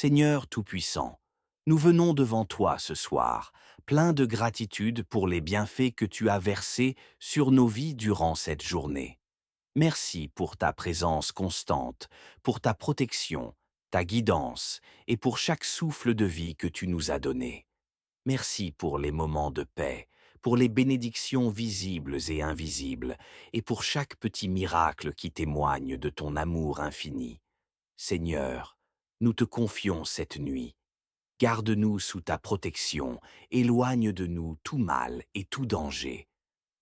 Seigneur Tout-Puissant, nous venons devant toi ce soir, pleins de gratitude pour les bienfaits que tu as versés sur nos vies durant cette journée. Merci pour ta présence constante, pour ta protection, ta guidance et pour chaque souffle de vie que tu nous as donné. Merci pour les moments de paix, pour les bénédictions visibles et invisibles, et pour chaque petit miracle qui témoigne de ton amour infini. Seigneur, nous te confions cette nuit. Garde-nous sous ta protection, éloigne de nous tout mal et tout danger.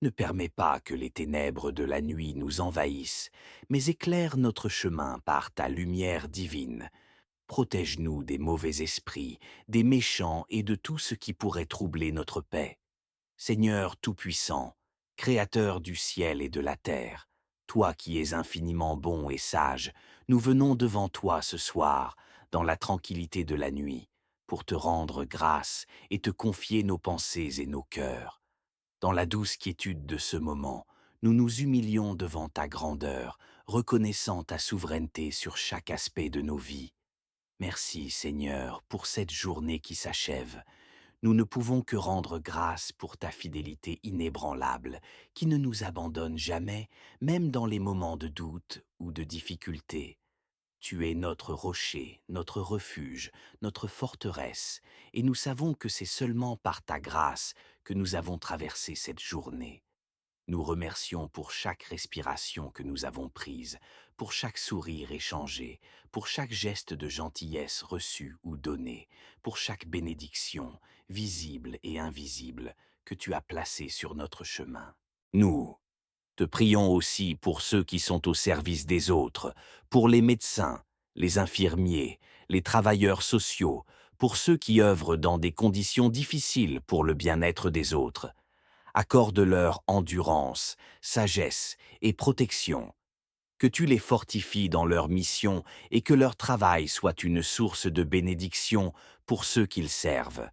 Ne permets pas que les ténèbres de la nuit nous envahissent, mais éclaire notre chemin par ta lumière divine. Protège-nous des mauvais esprits, des méchants et de tout ce qui pourrait troubler notre paix. Seigneur Tout-Puissant, Créateur du ciel et de la terre, toi qui es infiniment bon et sage, nous venons devant toi ce soir, dans la tranquillité de la nuit, pour te rendre grâce et te confier nos pensées et nos cœurs. Dans la douce quiétude de ce moment, nous nous humilions devant ta grandeur, reconnaissant ta souveraineté sur chaque aspect de nos vies. Merci Seigneur pour cette journée qui s'achève. Nous ne pouvons que rendre grâce pour ta fidélité inébranlable, qui ne nous abandonne jamais, même dans les moments de doute ou de difficulté. Tu es notre rocher, notre refuge, notre forteresse, et nous savons que c'est seulement par ta grâce que nous avons traversé cette journée. Nous remercions pour chaque respiration que nous avons prise, pour chaque sourire échangé, pour chaque geste de gentillesse reçu ou donné, pour chaque bénédiction, visible et invisible, que tu as placée sur notre chemin. Nous te prions aussi pour ceux qui sont au service des autres, pour les médecins, les infirmiers, les travailleurs sociaux, pour ceux qui œuvrent dans des conditions difficiles pour le bien-être des autres. Accorde-leur endurance, sagesse et protection, que tu les fortifies dans leur mission et que leur travail soit une source de bénédiction pour ceux qu'ils servent.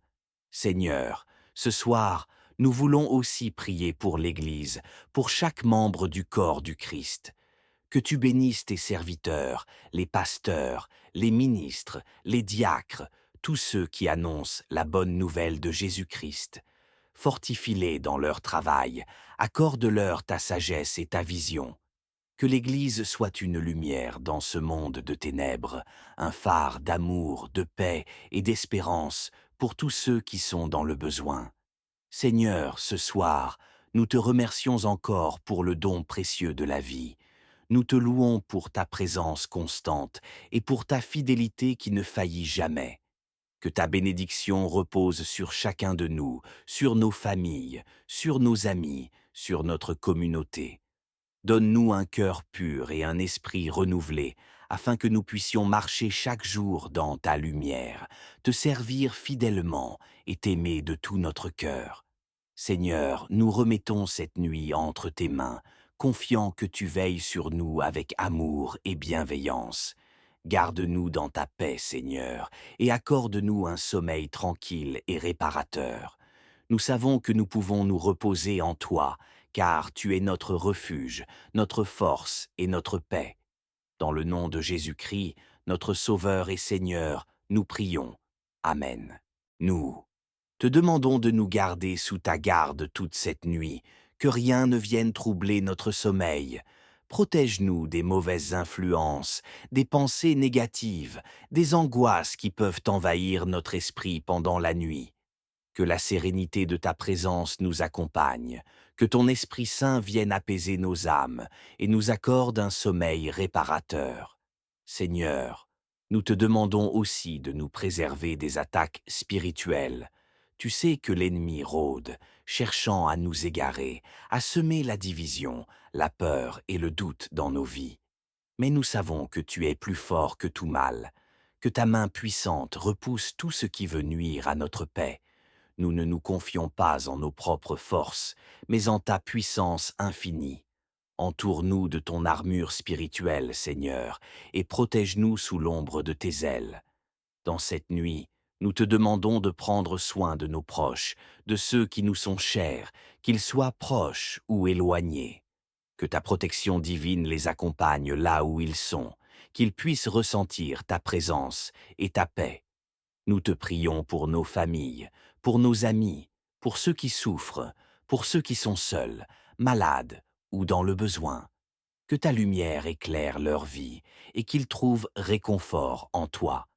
Seigneur, ce soir, nous voulons aussi prier pour l'Église, pour chaque membre du corps du Christ. Que tu bénisses tes serviteurs, les pasteurs, les ministres, les diacres, tous ceux qui annoncent la bonne nouvelle de Jésus-Christ. Fortifie-les dans leur travail, accorde-leur ta sagesse et ta vision. Que l'Église soit une lumière dans ce monde de ténèbres, un phare d'amour, de paix et d'espérance pour tous ceux qui sont dans le besoin. Seigneur, ce soir, nous te remercions encore pour le don précieux de la vie. Nous te louons pour ta présence constante et pour ta fidélité qui ne faillit jamais. Que ta bénédiction repose sur chacun de nous, sur nos familles, sur nos amis, sur notre communauté. Donne-nous un cœur pur et un esprit renouvelé, afin que nous puissions marcher chaque jour dans ta lumière, te servir fidèlement et t'aimer de tout notre cœur. Seigneur, nous remettons cette nuit entre tes mains, confiant que tu veilles sur nous avec amour et bienveillance. Garde-nous dans ta paix, Seigneur, et accorde-nous un sommeil tranquille et réparateur. Nous savons que nous pouvons nous reposer en toi, car tu es notre refuge, notre force et notre paix. Dans le nom de Jésus-Christ, notre Sauveur et Seigneur, nous prions. Amen. Nous te demandons de nous garder sous ta garde toute cette nuit, que rien ne vienne troubler notre sommeil. Protège-nous des mauvaises influences, des pensées négatives, des angoisses qui peuvent envahir notre esprit pendant la nuit. Que la sérénité de ta présence nous accompagne, que ton Esprit Saint vienne apaiser nos âmes et nous accorde un sommeil réparateur. Seigneur, nous te demandons aussi de nous préserver des attaques spirituelles. Tu sais que l'ennemi rôde, cherchant à nous égarer, à semer la division, la peur et le doute dans nos vies. Mais nous savons que tu es plus fort que tout mal, que ta main puissante repousse tout ce qui veut nuire à notre paix. Nous ne nous confions pas en nos propres forces, mais en ta puissance infinie. Entoure-nous de ton armure spirituelle, Seigneur, et protège-nous sous l'ombre de tes ailes. Dans cette nuit, nous te demandons de prendre soin de nos proches, de ceux qui nous sont chers, qu'ils soient proches ou éloignés. Que ta protection divine les accompagne là où ils sont, qu'ils puissent ressentir ta présence et ta paix. Nous te prions pour nos familles, pour nos amis, pour ceux qui souffrent, pour ceux qui sont seuls, malades ou dans le besoin. Que ta lumière éclaire leur vie et qu'ils trouvent réconfort en toi.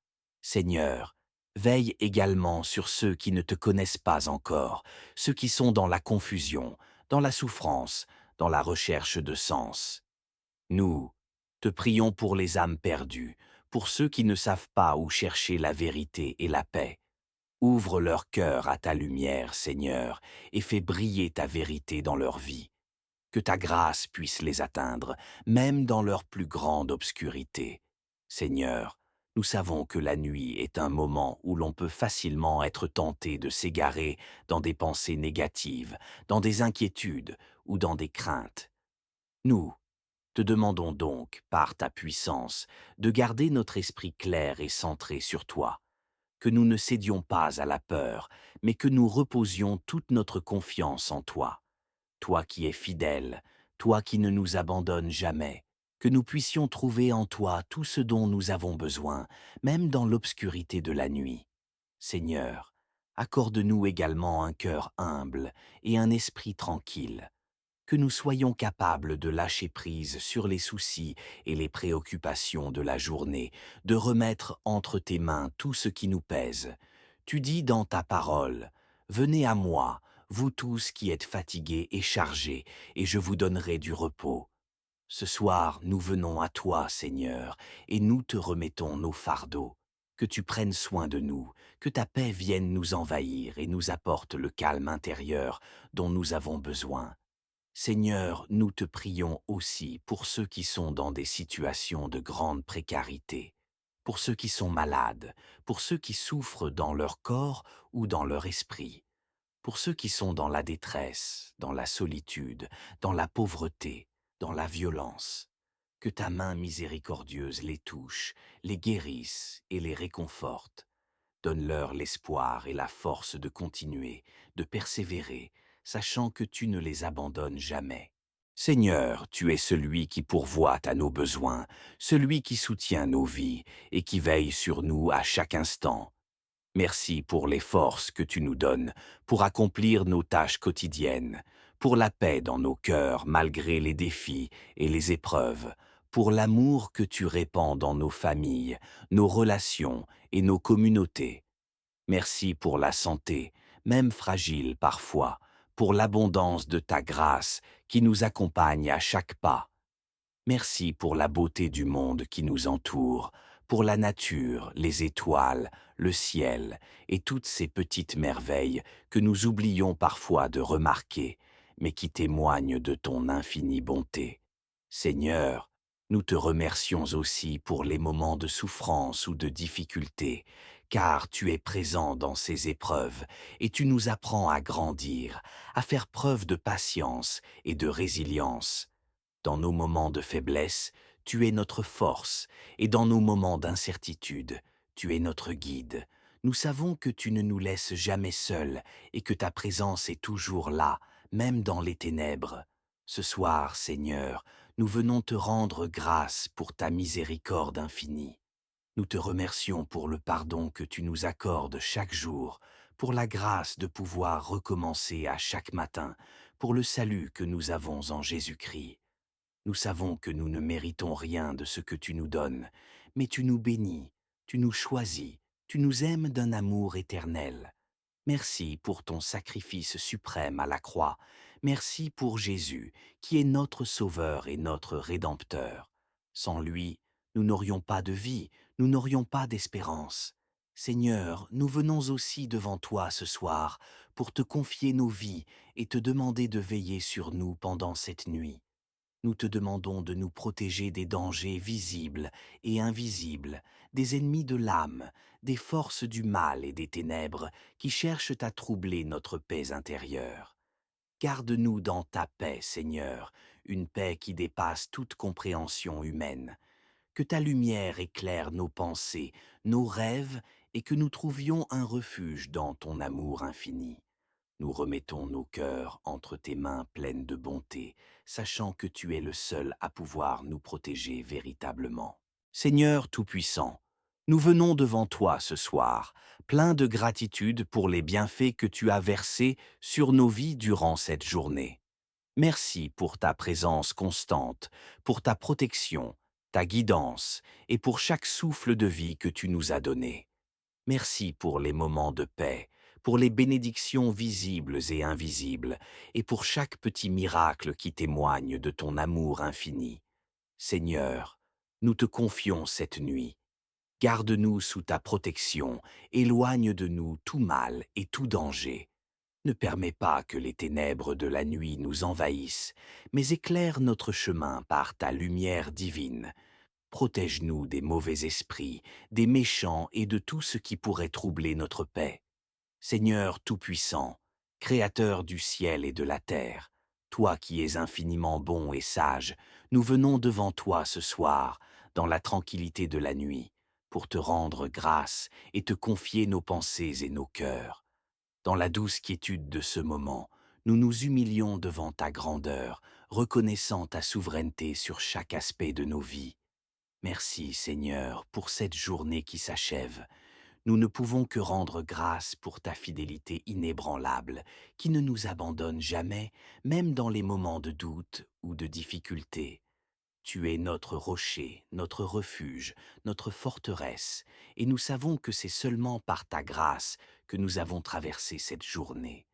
Seigneur, veille également sur ceux qui ne te connaissent pas encore, ceux qui sont dans la confusion, dans la souffrance, dans la recherche de sens. Nous te prions pour les âmes perdues, pour ceux qui ne savent pas où chercher la vérité et la paix. Ouvre leur cœur à ta lumière, Seigneur, et fais briller ta vérité dans leur vie. Que ta grâce puisse les atteindre, même dans leur plus grande obscurité. Seigneur, nous savons que la nuit est un moment où l'on peut facilement être tenté de s'égarer dans des pensées négatives, dans des inquiétudes ou dans des craintes. Nous te demandons donc, par ta puissance, de garder notre esprit clair et centré sur toi, que nous ne cédions pas à la peur, mais que nous reposions toute notre confiance en toi. Toi qui es fidèle, toi qui ne nous abandonnes jamais, que nous puissions trouver en toi tout ce dont nous avons besoin, même dans l'obscurité de la nuit. Seigneur, accorde-nous également un cœur humble et un esprit tranquille, que nous soyons capables de lâcher prise sur les soucis et les préoccupations de la journée, de remettre entre tes mains tout ce qui nous pèse. Tu dis dans ta parole, « Venez à moi, vous tous qui êtes fatigués et chargés, et je vous donnerai du repos. » Ce soir, nous venons à toi, Seigneur, et nous te remettons nos fardeaux. Que tu prennes soin de nous, que ta paix vienne nous envahir et nous apporte le calme intérieur dont nous avons besoin. Seigneur, nous te prions aussi pour ceux qui sont dans des situations de grande précarité, pour ceux qui sont malades, pour ceux qui souffrent dans leur corps ou dans leur esprit, pour ceux qui sont dans la détresse, dans la solitude, dans la pauvreté, dans la violence. Que ta main miséricordieuse les touche, les guérisse et les réconforte. Donne-leur l'espoir et la force de continuer, de persévérer, sachant que tu ne les abandonnes jamais. Seigneur, tu es celui qui pourvoit à nos besoins, celui qui soutient nos vies et qui veille sur nous à chaque instant. Merci pour les forces que tu nous donnes pour accomplir nos tâches quotidiennes, pour la paix dans nos cœurs malgré les défis et les épreuves, pour l'amour que tu répands dans nos familles, nos relations et nos communautés. Merci pour la santé, même fragile parfois, pour l'abondance de ta grâce qui nous accompagne à chaque pas. Merci pour la beauté du monde qui nous entoure, pour la nature, les étoiles, le ciel et toutes ces petites merveilles que nous oublions parfois de remarquer, mais qui témoignent de ton infinie bonté. Seigneur, nous te remercions aussi pour les moments de souffrance ou de difficulté, car tu es présent dans ces épreuves et tu nous apprends à grandir, à faire preuve de patience et de résilience. Dans nos moments de faiblesse, tu es notre force, et dans nos moments d'incertitude, tu es notre guide. Nous savons que tu ne nous laisses jamais seuls et que ta présence est toujours là, même dans les ténèbres. Ce soir, Seigneur, nous venons te rendre grâce pour ta miséricorde infinie. Nous te remercions pour le pardon que tu nous accordes chaque jour, pour la grâce de pouvoir recommencer à chaque matin, pour le salut que nous avons en Jésus-Christ. Nous savons que nous ne méritons rien de ce que tu nous donnes, mais tu nous bénis, tu nous choisis, tu nous aimes d'un amour éternel. Merci pour ton sacrifice suprême à la croix. Merci pour Jésus, qui est notre Sauveur et notre Rédempteur. Sans lui, nous n'aurions pas de vie, nous n'aurions pas d'espérance. Seigneur, nous venons aussi devant toi ce soir pour te confier nos vies et te demander de veiller sur nous pendant cette nuit. Nous te demandons de nous protéger des dangers visibles et invisibles, des ennemis de l'âme, des forces du mal et des ténèbres qui cherchent à troubler notre paix intérieure. Garde-nous dans ta paix, Seigneur, une paix qui dépasse toute compréhension humaine. Que ta lumière éclaire nos pensées, nos rêves, et que nous trouvions un refuge dans ton amour infini. Nous remettons nos cœurs entre tes mains pleines de bonté, sachant que tu es le seul à pouvoir nous protéger véritablement. Seigneur Tout-Puissant, nous venons devant toi ce soir, pleins de gratitude pour les bienfaits que tu as versés sur nos vies durant cette journée. Merci pour ta présence constante, pour ta protection, ta guidance et pour chaque souffle de vie que tu nous as donné. Merci pour les moments de paix, pour les bénédictions visibles et invisibles, et pour chaque petit miracle qui témoigne de ton amour infini. Seigneur, nous te confions cette nuit. Garde-nous sous ta protection, éloigne de nous tout mal et tout danger. Ne permets pas que les ténèbres de la nuit nous envahissent, mais éclaire notre chemin par ta lumière divine. Protège-nous des mauvais esprits, des méchants et de tout ce qui pourrait troubler notre paix. Seigneur Tout-Puissant, Créateur du ciel et de la terre, toi qui es infiniment bon et sage, nous venons devant toi ce soir, dans la tranquillité de la nuit, pour te rendre grâce et te confier nos pensées et nos cœurs. Dans la douce quiétude de ce moment, nous nous humilions devant ta grandeur, reconnaissant ta souveraineté sur chaque aspect de nos vies. Merci Seigneur pour cette journée qui s'achève. Nous ne pouvons que rendre grâce pour ta fidélité inébranlable, qui ne nous abandonne jamais, même dans les moments de doute ou de difficulté. Tu es notre rocher, notre refuge, notre forteresse, et nous savons que c'est seulement par ta grâce que nous avons traversé cette journée.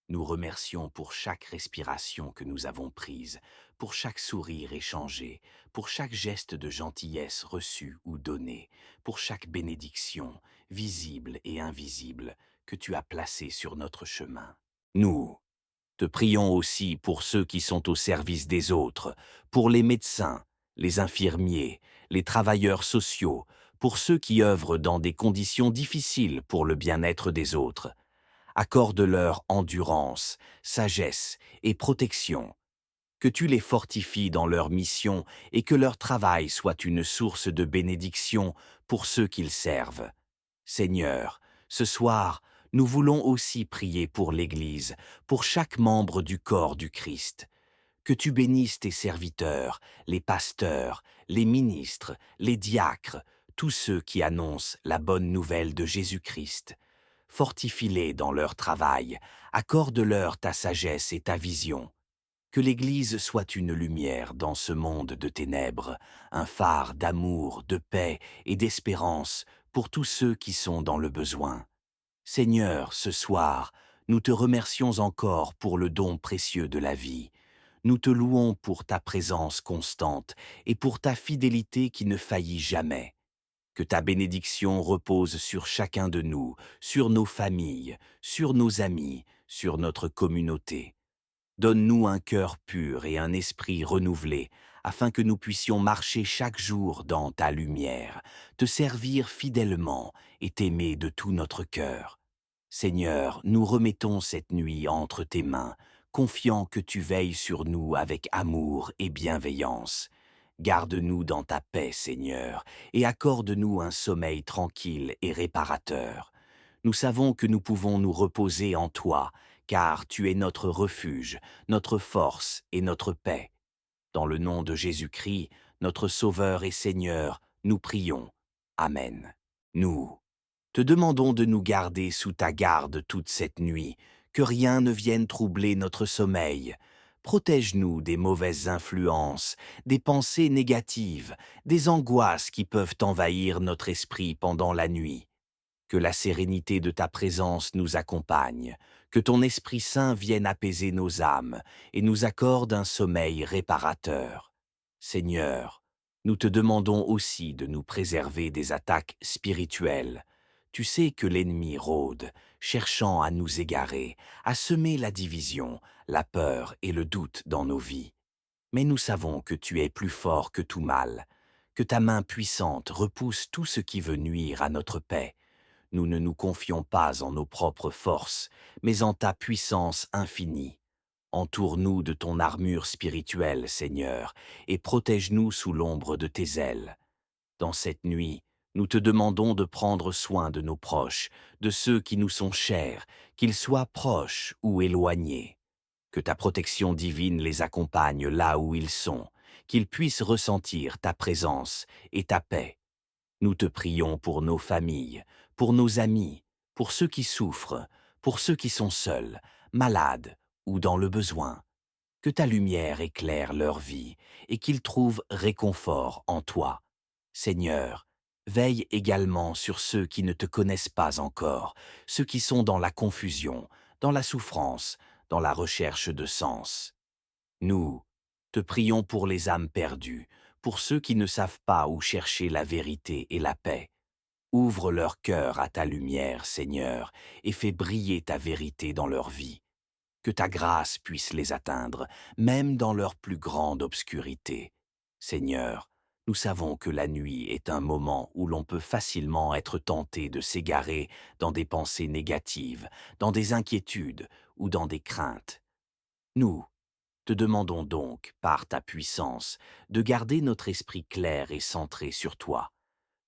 Nous remercions pour chaque respiration que nous avons prise, pour chaque sourire échangé, pour chaque geste de gentillesse reçu ou donné, pour chaque bénédiction, visible et invisible, que tu as placée sur notre chemin. Nous te prions aussi pour ceux qui sont au service des autres, pour les médecins, les infirmiers, les travailleurs sociaux, pour ceux qui œuvrent dans des conditions difficiles pour le bien-être des autres. Accorde-leur endurance, sagesse et protection, que tu les fortifies dans leur mission et que leur travail soit une source de bénédiction pour ceux qu'ils servent. Seigneur, ce soir, nous voulons aussi prier pour l'Église, pour chaque membre du corps du Christ. Que tu bénisses tes serviteurs, les pasteurs, les ministres, les diacres, tous ceux qui annoncent la bonne nouvelle de Jésus-Christ. Fortifie-les dans leur travail, accorde-leur ta sagesse et ta vision. Que l'Église soit une lumière dans ce monde de ténèbres, un phare d'amour, de paix et d'espérance pour tous ceux qui sont dans le besoin. Seigneur, ce soir, nous te remercions encore pour le don précieux de la vie. Nous te louons pour ta présence constante et pour ta fidélité qui ne faillit jamais. Que ta bénédiction repose sur chacun de nous, sur nos familles, sur nos amis, sur notre communauté. Donne-nous un cœur pur et un esprit renouvelé, afin que nous puissions marcher chaque jour dans ta lumière, te servir fidèlement et t'aimer de tout notre cœur. Seigneur, nous remettons cette nuit entre tes mains, confiant que tu veilles sur nous avec amour et bienveillance. Garde-nous dans ta paix, Seigneur, et accorde-nous un sommeil tranquille et réparateur. Nous savons que nous pouvons nous reposer en toi, car tu es notre refuge, notre force et notre paix. Dans le nom de Jésus-Christ, notre Sauveur et Seigneur, nous prions. Amen. Nous te demandons de nous garder sous ta garde toute cette nuit, que rien ne vienne troubler notre sommeil. Protège-nous des mauvaises influences, des pensées négatives, des angoisses qui peuvent envahir notre esprit pendant la nuit. Que la sérénité de ta présence nous accompagne, que ton Esprit Saint vienne apaiser nos âmes et nous accorde un sommeil réparateur. Seigneur, nous te demandons aussi de nous préserver des attaques spirituelles. Tu sais que l'ennemi rôde, cherchant à nous égarer, à semer la division, la peur et le doute dans nos vies. Mais nous savons que tu es plus fort que tout mal, que ta main puissante repousse tout ce qui veut nuire à notre paix. Nous ne nous confions pas en nos propres forces, mais en ta puissance infinie. Entoure-nous de ton armure spirituelle, Seigneur, et protège-nous sous l'ombre de tes ailes. Dans cette nuit, nous te demandons de prendre soin de nos proches, de ceux qui nous sont chers, qu'ils soient proches ou éloignés. Que ta protection divine les accompagne là où ils sont, qu'ils puissent ressentir ta présence et ta paix. Nous te prions pour nos familles, pour nos amis, pour ceux qui souffrent, pour ceux qui sont seuls, malades ou dans le besoin. Que ta lumière éclaire leur vie et qu'ils trouvent réconfort en toi. Seigneur, veille également sur ceux qui ne te connaissent pas encore, ceux qui sont dans la confusion, dans la souffrance, dans la recherche de sens. Nous te prions pour les âmes perdues, pour ceux qui ne savent pas où chercher la vérité et la paix. Ouvre leur cœur à ta lumière, Seigneur, et fais briller ta vérité dans leur vie. Que ta grâce puisse les atteindre, même dans leur plus grande obscurité. Seigneur, nous savons que la nuit est un moment où l'on peut facilement être tenté de s'égarer dans des pensées négatives, dans des inquiétudes ou dans des craintes. Nous te demandons donc, par ta puissance, de garder notre esprit clair et centré sur toi,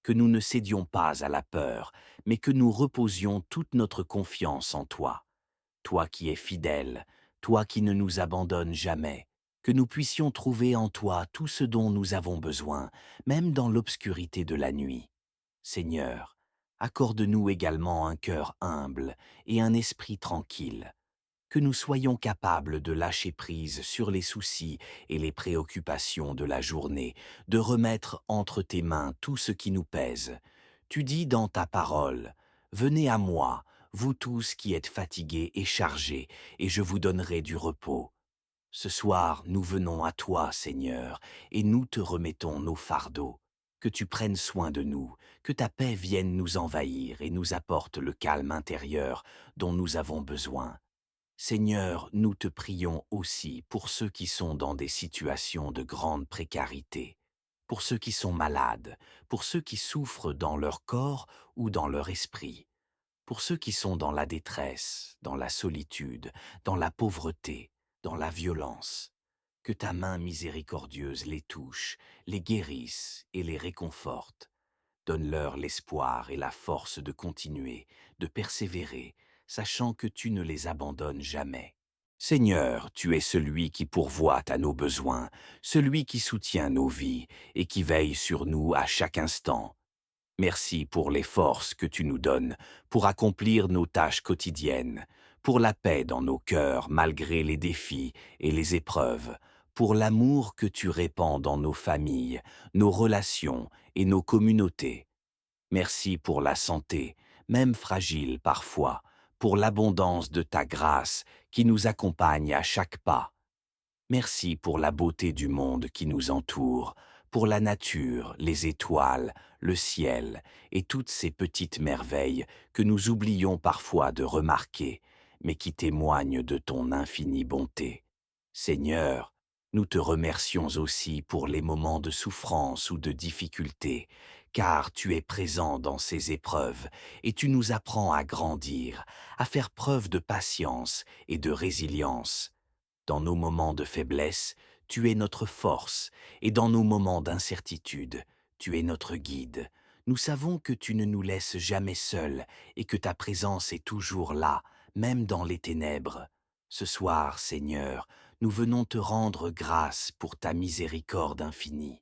que nous ne cédions pas à la peur, mais que nous reposions toute notre confiance en toi. Toi qui es fidèle, toi qui ne nous abandonnes jamais, que nous puissions trouver en toi tout ce dont nous avons besoin, même dans l'obscurité de la nuit. Seigneur, accorde-nous également un cœur humble et un esprit tranquille, que nous soyons capables de lâcher prise sur les soucis et les préoccupations de la journée, de remettre entre tes mains tout ce qui nous pèse. Tu dis dans ta parole, « Venez à moi, vous tous qui êtes fatigués et chargés, et je vous donnerai du repos. » Ce soir, nous venons à toi, Seigneur, et nous te remettons nos fardeaux. Que tu prennes soin de nous, que ta paix vienne nous envahir et nous apporte le calme intérieur dont nous avons besoin. Seigneur, nous te prions aussi pour ceux qui sont dans des situations de grande précarité, pour ceux qui sont malades, pour ceux qui souffrent dans leur corps ou dans leur esprit, pour ceux qui sont dans la détresse, dans la solitude, dans la pauvreté, dans la violence. Que ta main miséricordieuse les touche, les guérisse et les réconforte. Donne-leur l'espoir et la force de continuer, de persévérer, sachant que tu ne les abandonnes jamais. Seigneur, tu es celui qui pourvoit à nos besoins, celui qui soutient nos vies et qui veille sur nous à chaque instant. Merci pour les forces que tu nous donnes pour accomplir nos tâches quotidiennes, pour la paix dans nos cœurs malgré les défis et les épreuves, pour l'amour que tu répands dans nos familles, nos relations et nos communautés. Merci pour la santé, même fragile parfois, pour l'abondance de ta grâce qui nous accompagne à chaque pas. Merci pour la beauté du monde qui nous entoure, pour la nature, les étoiles, le ciel et toutes ces petites merveilles que nous oublions parfois de remarquer, mais qui témoignent de ton infinie bonté. Seigneur, nous te remercions aussi pour les moments de souffrance ou de difficulté, car tu es présent dans ces épreuves et tu nous apprends à grandir, à faire preuve de patience et de résilience. Dans nos moments de faiblesse, tu es notre force, et dans nos moments d'incertitude, tu es notre guide. Nous savons que tu ne nous laisses jamais seuls et que ta présence est toujours là, même dans les ténèbres. Ce soir, Seigneur, nous venons te rendre grâce pour ta miséricorde infinie.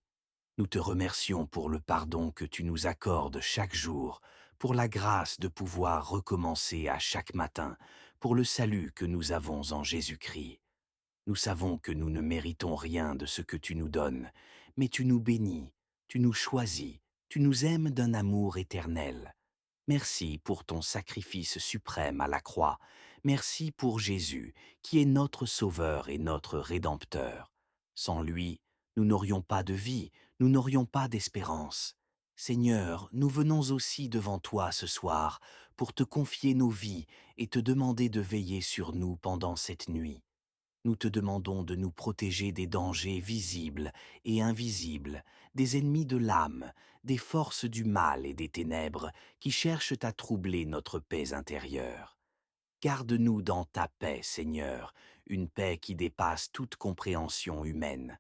Nous te remercions pour le pardon que tu nous accordes chaque jour, pour la grâce de pouvoir recommencer à chaque matin, pour le salut que nous avons en Jésus-Christ. Nous savons que nous ne méritons rien de ce que tu nous donnes, mais tu nous bénis, tu nous choisis, tu nous aimes d'un amour éternel. Merci pour ton sacrifice suprême à la croix. Merci pour Jésus, qui est notre Sauveur et notre Rédempteur. Sans lui, nous n'aurions pas de vie, nous n'aurions pas d'espérance. Seigneur, nous venons aussi devant toi ce soir pour te confier nos vies et te demander de veiller sur nous pendant cette nuit. Nous te demandons de nous protéger des dangers visibles et invisibles, des ennemis de l'âme, des forces du mal et des ténèbres qui cherchent à troubler notre paix intérieure. Garde-nous dans ta paix, Seigneur, une paix qui dépasse toute compréhension humaine.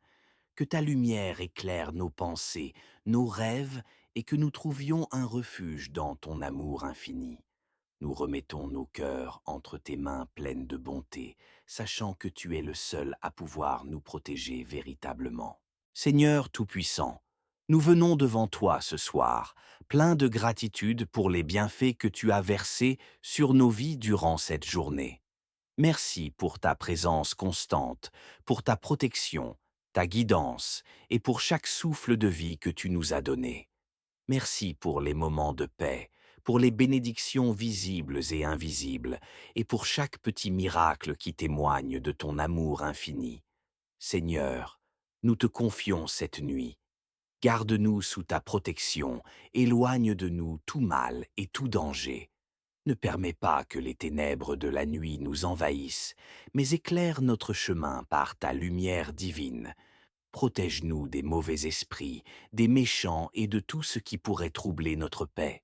Que ta lumière éclaire nos pensées, nos rêves, et que nous trouvions un refuge dans ton amour infini. Nous remettons nos cœurs entre tes mains pleines de bonté, sachant que tu es le seul à pouvoir nous protéger véritablement. Seigneur Tout-Puissant, nous venons devant toi ce soir, pleins de gratitude pour les bienfaits que tu as versés sur nos vies durant cette journée. Merci pour ta présence constante, pour ta protection, ta guidance et pour chaque souffle de vie que tu nous as donné. Merci pour les moments de paix, pour les bénédictions visibles et invisibles, et pour chaque petit miracle qui témoigne de ton amour infini. Seigneur, nous te confions cette nuit. Garde-nous sous ta protection, éloigne de nous tout mal et tout danger. Ne permets pas que les ténèbres de la nuit nous envahissent, mais éclaire notre chemin par ta lumière divine. Protège-nous des mauvais esprits, des méchants et de tout ce qui pourrait troubler notre paix.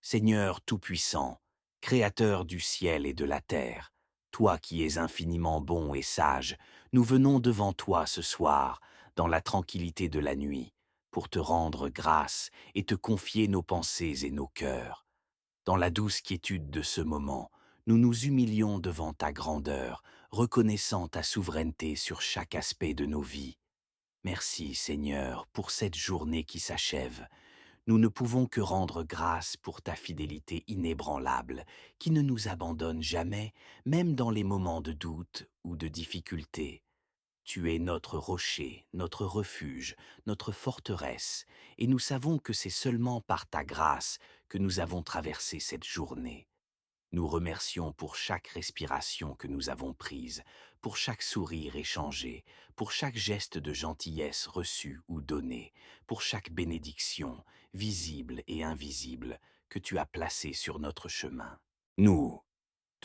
Seigneur Tout-Puissant, Créateur du ciel et de la terre, toi qui es infiniment bon et sage, nous venons devant toi ce soir, dans la tranquillité de la nuit, pour te rendre grâce et te confier nos pensées et nos cœurs. Dans la douce quiétude de ce moment, nous nous humilions devant ta grandeur, reconnaissant ta souveraineté sur chaque aspect de nos vies. Merci Seigneur pour cette journée qui s'achève. Nous ne pouvons que rendre grâce pour ta fidélité inébranlable, qui ne nous abandonne jamais, même dans les moments de doute ou de difficulté. Tu es notre rocher, notre refuge, notre forteresse, et nous savons que c'est seulement par ta grâce que nous avons traversé cette journée. Nous remercions pour chaque respiration que nous avons prise, pour chaque sourire échangé, pour chaque geste de gentillesse reçu ou donné, pour chaque bénédiction, visible et invisible, que tu as placée sur notre chemin. Nous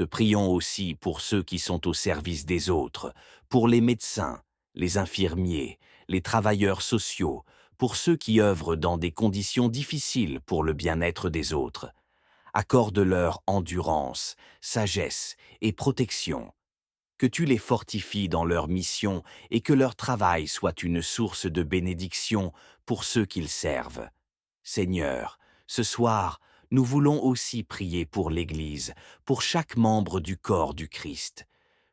te prions aussi pour ceux qui sont au service des autres, pour les médecins, les infirmiers, les travailleurs sociaux, pour ceux qui œuvrent dans des conditions difficiles pour le bien-être des autres. Accorde-leur endurance, sagesse et protection, que tu les fortifies dans leur mission et que leur travail soit une source de bénédiction pour ceux qu'ils servent. Seigneur, ce soir, nous voulons aussi prier pour l'Église, pour chaque membre du corps du Christ.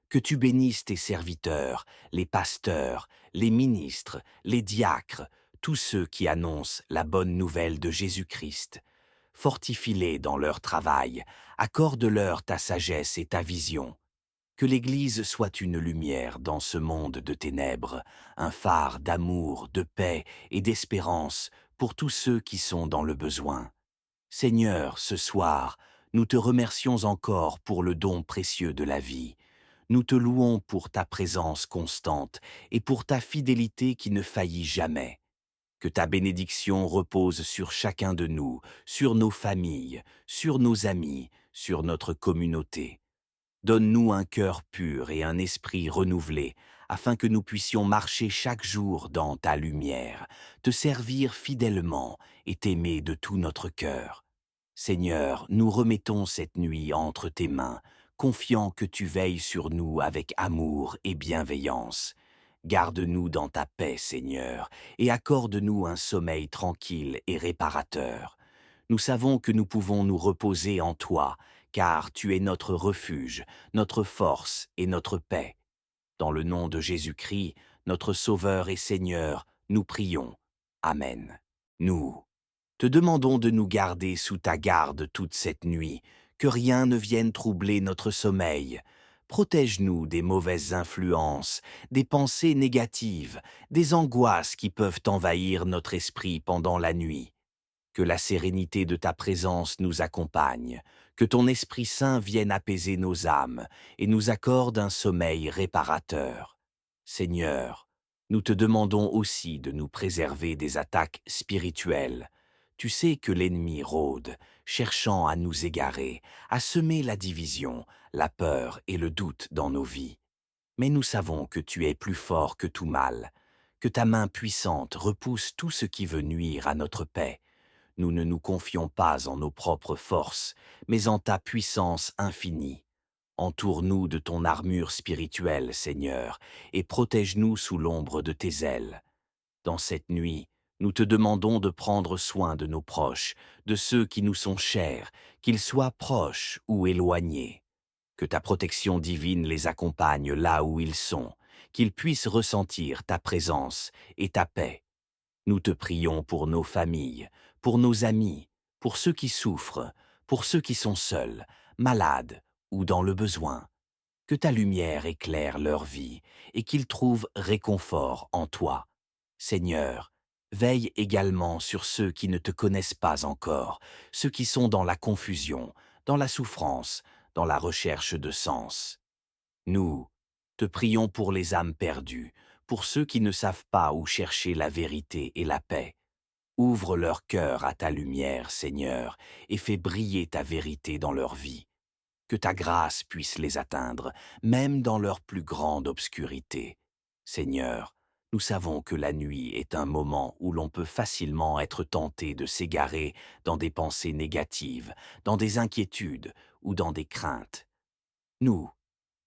Que tu bénisses tes serviteurs, les pasteurs, les ministres, les diacres, tous ceux qui annoncent la bonne nouvelle de Jésus-Christ. Fortifie-les dans leur travail, accorde-leur ta sagesse et ta vision. Que l'Église soit une lumière dans ce monde de ténèbres, un phare d'amour, de paix et d'espérance pour tous ceux qui sont dans le besoin. Seigneur, ce soir, nous te remercions encore pour le don précieux de la vie. Nous te louons pour ta présence constante et pour ta fidélité qui ne faillit jamais. Que ta bénédiction repose sur chacun de nous, sur nos familles, sur nos amis, sur notre communauté. Donne-nous un cœur pur et un esprit renouvelé, afin que nous puissions marcher chaque jour dans ta lumière, te servir fidèlement et t'aimer de tout notre cœur. Seigneur, nous remettons cette nuit entre tes mains, confiant que tu veilles sur nous avec amour et bienveillance. Garde-nous dans ta paix, Seigneur, et accorde-nous un sommeil tranquille et réparateur. Nous savons que nous pouvons nous reposer en toi, car tu es notre refuge, notre force et notre paix. Dans le nom de Jésus-Christ, notre Sauveur et Seigneur, nous prions. Amen. Nous te demandons de nous garder sous ta garde toute cette nuit, que rien ne vienne troubler notre sommeil. Protège-nous des mauvaises influences, des pensées négatives, des angoisses qui peuvent envahir notre esprit pendant la nuit. Que la sérénité de ta présence nous accompagne, que ton Esprit Saint vienne apaiser nos âmes et nous accorde un sommeil réparateur. Seigneur, nous te demandons aussi de nous préserver des attaques spirituelles. Tu sais que l'ennemi rôde, cherchant à nous égarer, à semer la division, la peur et le doute dans nos vies. Mais nous savons que tu es plus fort que tout mal, que ta main puissante repousse tout ce qui veut nuire à notre paix. Nous ne nous confions pas en nos propres forces, mais en ta puissance infinie. Entoure-nous de ton armure spirituelle, Seigneur, et protège-nous sous l'ombre de tes ailes. Dans cette nuit, nous te demandons de prendre soin de nos proches, de ceux qui nous sont chers, qu'ils soient proches ou éloignés. Que ta protection divine les accompagne là où ils sont, qu'ils puissent ressentir ta présence et ta paix. Nous te prions pour nos familles, pour nos amis, pour ceux qui souffrent, pour ceux qui sont seuls, malades ou dans le besoin. Que ta lumière éclaire leur vie et qu'ils trouvent réconfort en toi. Seigneur, veille également sur ceux qui ne te connaissent pas encore, ceux qui sont dans la confusion, dans la souffrance, dans la recherche de sens. Nous te prions pour les âmes perdues, pour ceux qui ne savent pas où chercher la vérité et la paix. Ouvre leur cœur à ta lumière, Seigneur, et fais briller ta vérité dans leur vie. Que ta grâce puisse les atteindre, même dans leur plus grande obscurité. Seigneur, nous savons que la nuit est un moment où l'on peut facilement être tenté de s'égarer dans des pensées négatives, dans des inquiétudes ou dans des craintes. Nous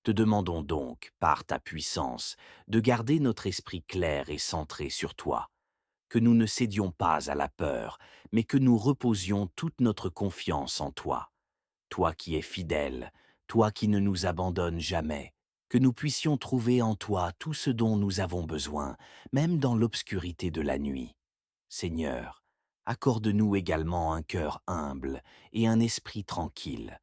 te demandons donc, par ta puissance, de garder notre esprit clair et centré sur toi, que nous ne cédions pas à la peur, mais que nous reposions toute notre confiance en toi. Toi qui es fidèle, toi qui ne nous abandonnes jamais, que nous puissions trouver en toi tout ce dont nous avons besoin, même dans l'obscurité de la nuit. Seigneur, accorde-nous également un cœur humble et un esprit tranquille,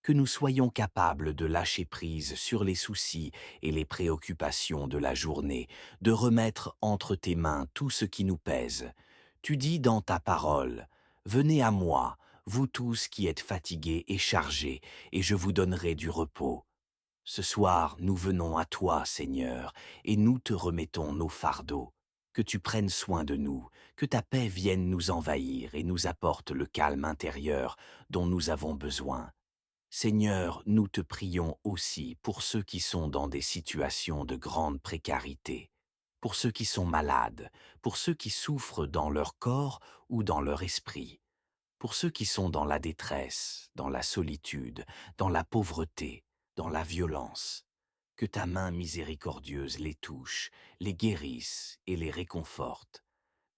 que nous soyons capables de lâcher prise sur les soucis et les préoccupations de la journée, de remettre entre tes mains tout ce qui nous pèse. Tu dis dans ta parole, « Venez à moi, vous tous qui êtes fatigués et chargés, et je vous donnerai du repos. » Ce soir, nous venons à toi, Seigneur, et nous te remettons nos fardeaux. Que tu prennes soin de nous, que ta paix vienne nous envahir et nous apporte le calme intérieur dont nous avons besoin. Seigneur, nous te prions aussi pour ceux qui sont dans des situations de grande précarité, pour ceux qui sont malades, pour ceux qui souffrent dans leur corps ou dans leur esprit, pour ceux qui sont dans la détresse, dans la solitude, dans la pauvreté, dans la violence. Que ta main miséricordieuse les touche, les guérisse et les réconforte.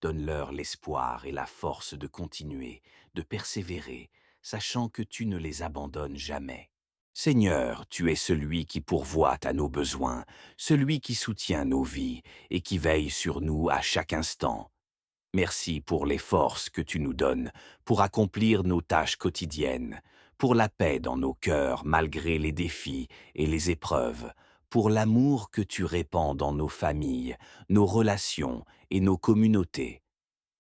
Donne-leur l'espoir et la force de continuer, de persévérer, sachant que tu ne les abandonnes jamais. Seigneur, tu es celui qui pourvoit à nos besoins, celui qui soutient nos vies et qui veille sur nous à chaque instant. Merci pour les forces que tu nous donnes pour accomplir nos tâches quotidiennes, pour la paix dans nos cœurs malgré les défis et les épreuves, pour l'amour que tu répands dans nos familles, nos relations et nos communautés.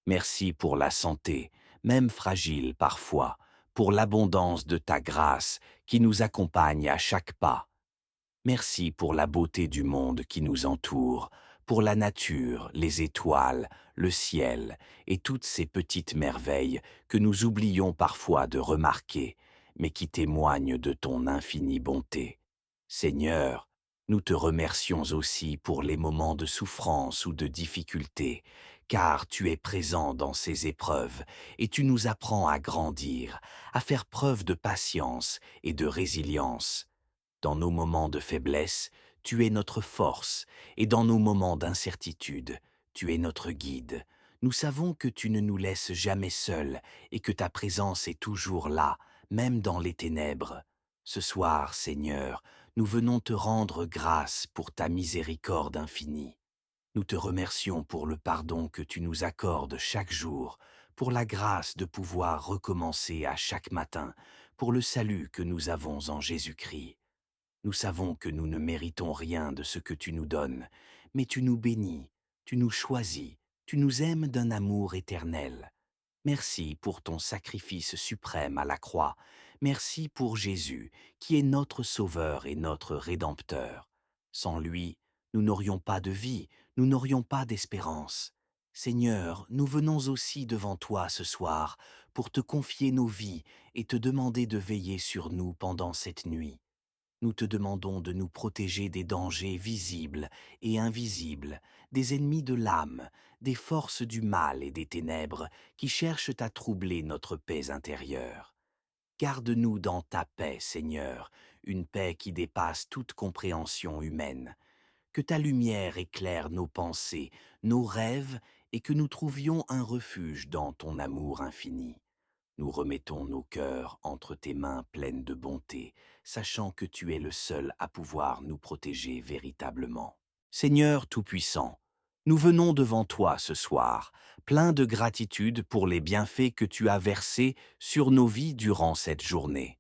Merci pour la santé, même fragile parfois, pour l'abondance de ta grâce qui nous accompagne à chaque pas. Merci pour la beauté du monde qui nous entoure, pour la nature, les étoiles, le ciel et toutes ces petites merveilles que nous oublions parfois de remarquer, mais qui témoignent de ton infinie bonté. Seigneur, nous te remercions aussi pour les moments de souffrance ou de difficulté, car tu es présent dans ces épreuves et tu nous apprends à grandir, à faire preuve de patience et de résilience. Dans nos moments de faiblesse, tu es notre force, et dans nos moments d'incertitude, tu es notre guide. Nous savons que tu ne nous laisses jamais seuls et que ta présence est toujours là, même dans les ténèbres. Ce soir, Seigneur, nous venons te rendre grâce pour ta miséricorde infinie. Nous te remercions pour le pardon que tu nous accordes chaque jour, pour la grâce de pouvoir recommencer à chaque matin, pour le salut que nous avons en Jésus-Christ. Nous savons que nous ne méritons rien de ce que tu nous donnes, mais tu nous bénis, tu nous choisis, tu nous aimes d'un amour éternel. Merci pour ton sacrifice suprême à la croix. Merci pour Jésus, qui est notre Sauveur et notre Rédempteur. Sans lui, nous n'aurions pas de vie, nous n'aurions pas d'espérance. Seigneur, nous venons aussi devant toi ce soir pour te confier nos vies et te demander de veiller sur nous pendant cette nuit. Nous te demandons de nous protéger des dangers visibles et invisibles, des ennemis de l'âme, des forces du mal et des ténèbres qui cherchent à troubler notre paix intérieure. Garde-nous dans ta paix, Seigneur, une paix qui dépasse toute compréhension humaine. Que ta lumière éclaire nos pensées, nos rêves, et que nous trouvions un refuge dans ton amour infini. Nous remettons nos cœurs entre tes mains pleines de bonté, sachant que tu es le seul à pouvoir nous protéger véritablement. Seigneur Tout-Puissant, nous venons devant toi ce soir, pleins de gratitude pour les bienfaits que tu as versés sur nos vies durant cette journée.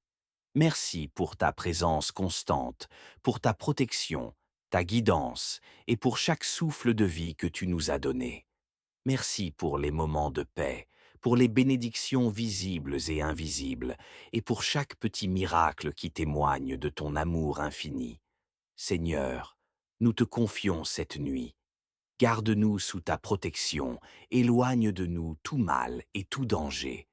Merci pour ta présence constante, pour ta protection, ta guidance et pour chaque souffle de vie que tu nous as donné. Merci pour les moments de paix, pour les bénédictions visibles et invisibles, et pour chaque petit miracle qui témoigne de ton amour infini. Seigneur, nous te confions cette nuit. Garde-nous sous ta protection, éloigne de nous tout mal et tout danger.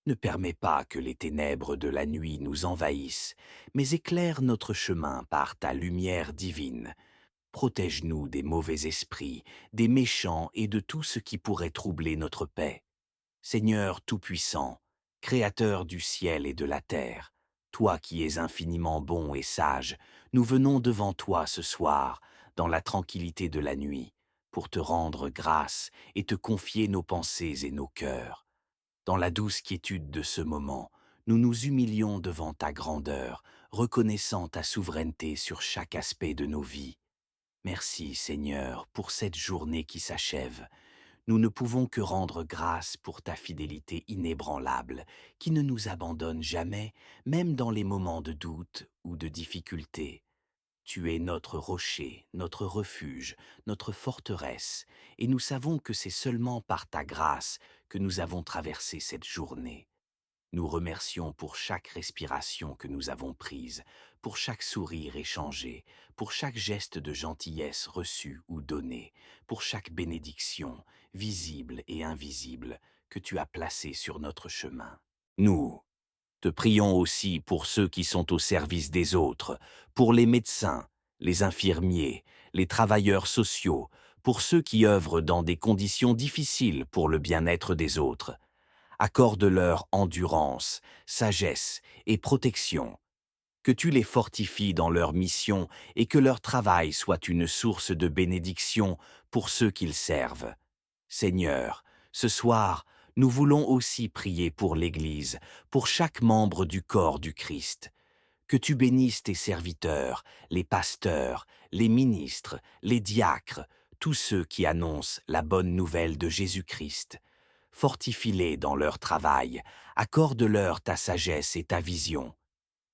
Ne permets pas que les ténèbres de la nuit nous envahissent, mais éclaire notre chemin par ta lumière divine. Protège-nous des mauvais esprits, des méchants et de tout ce qui pourrait troubler notre paix. Seigneur Tout-Puissant, Créateur du ciel et de la terre, toi qui es infiniment bon et sage, nous venons devant toi ce soir, dans la tranquillité de la nuit, pour te rendre grâce et te confier nos pensées et nos cœurs. Dans la douce quiétude de ce moment, nous nous humilions devant ta grandeur, reconnaissant ta souveraineté sur chaque aspect de nos vies. Merci Seigneur pour cette journée qui s'achève. Nous ne pouvons que rendre grâce pour ta fidélité inébranlable, qui ne nous abandonne jamais, même dans les moments de doute ou de difficulté. Tu es notre rocher, notre refuge, notre forteresse, et nous savons que c'est seulement par ta grâce que nous avons traversé cette journée. Nous remercions pour chaque respiration que nous avons prise, pour chaque sourire échangé, pour chaque geste de gentillesse reçu ou donné, pour chaque bénédiction, visible et invisible, que tu as placée sur notre chemin. Nous te prions aussi pour ceux qui sont au service des autres, pour les médecins, les infirmiers, les travailleurs sociaux, pour ceux qui œuvrent dans des conditions difficiles pour le bien-être des autres. Accorde-leur endurance, sagesse et protection, que tu les fortifies dans leur mission et que leur travail soit une source de bénédiction pour ceux qu'ils servent. Seigneur, ce soir, nous voulons aussi prier pour l'Église, pour chaque membre du corps du Christ. Que tu bénisses tes serviteurs, les pasteurs, les ministres, les diacres, tous ceux qui annoncent la bonne nouvelle de Jésus-Christ. Fortifie-les dans leur travail, accorde-leur ta sagesse et ta vision.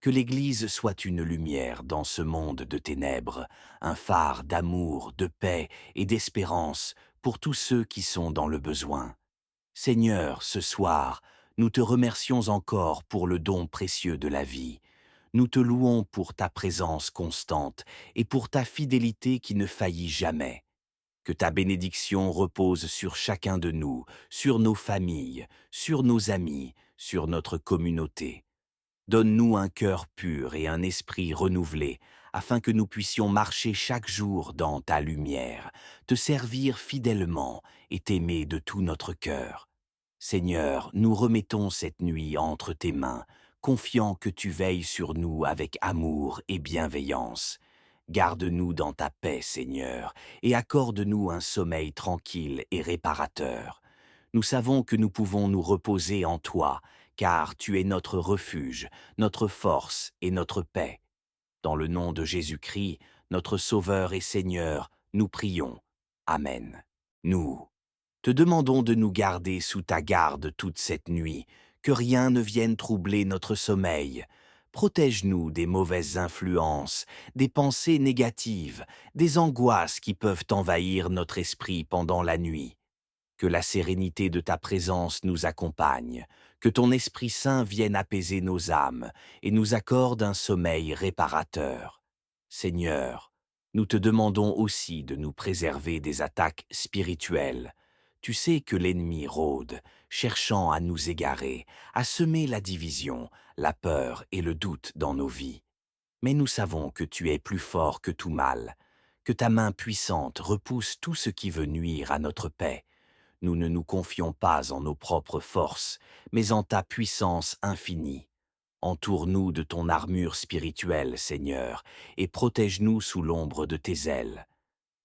Que l'Église soit une lumière dans ce monde de ténèbres, un phare d'amour, de paix et d'espérance pour tous ceux qui sont dans le besoin. Seigneur, ce soir, nous te remercions encore pour le don précieux de la vie. Nous te louons pour ta présence constante et pour ta fidélité qui ne faillit jamais. Que ta bénédiction repose sur chacun de nous, sur nos familles, sur nos amis, sur notre communauté. Donne-nous un cœur pur et un esprit renouvelé, afin que nous puissions marcher chaque jour dans ta lumière, te servir fidèlement et t'aimer de tout notre cœur. Seigneur, nous remettons cette nuit entre tes mains, confiant que tu veilles sur nous avec amour et bienveillance. Garde-nous dans ta paix, Seigneur, et accorde-nous un sommeil tranquille et réparateur. Nous savons que nous pouvons nous reposer en toi, car tu es notre refuge, notre force et notre paix. Dans le nom de Jésus-Christ, notre Sauveur et Seigneur, nous prions. Amen. Nous te demandons de nous garder sous ta garde toute cette nuit, que rien ne vienne troubler notre sommeil. Protège-nous des mauvaises influences, des pensées négatives, des angoisses qui peuvent envahir notre esprit pendant la nuit. Que la sérénité de ta présence nous accompagne, que ton Esprit Saint vienne apaiser nos âmes et nous accorde un sommeil réparateur. Seigneur, nous te demandons aussi de nous préserver des attaques spirituelles. Tu sais que l'ennemi rôde, cherchant à nous égarer, à semer la division, la peur et le doute dans nos vies. Mais nous savons que tu es plus fort que tout mal, que ta main puissante repousse tout ce qui veut nuire à notre paix. Nous ne nous confions pas en nos propres forces, mais en ta puissance infinie. Entoure-nous de ton armure spirituelle, Seigneur, et protège-nous sous l'ombre de tes ailes.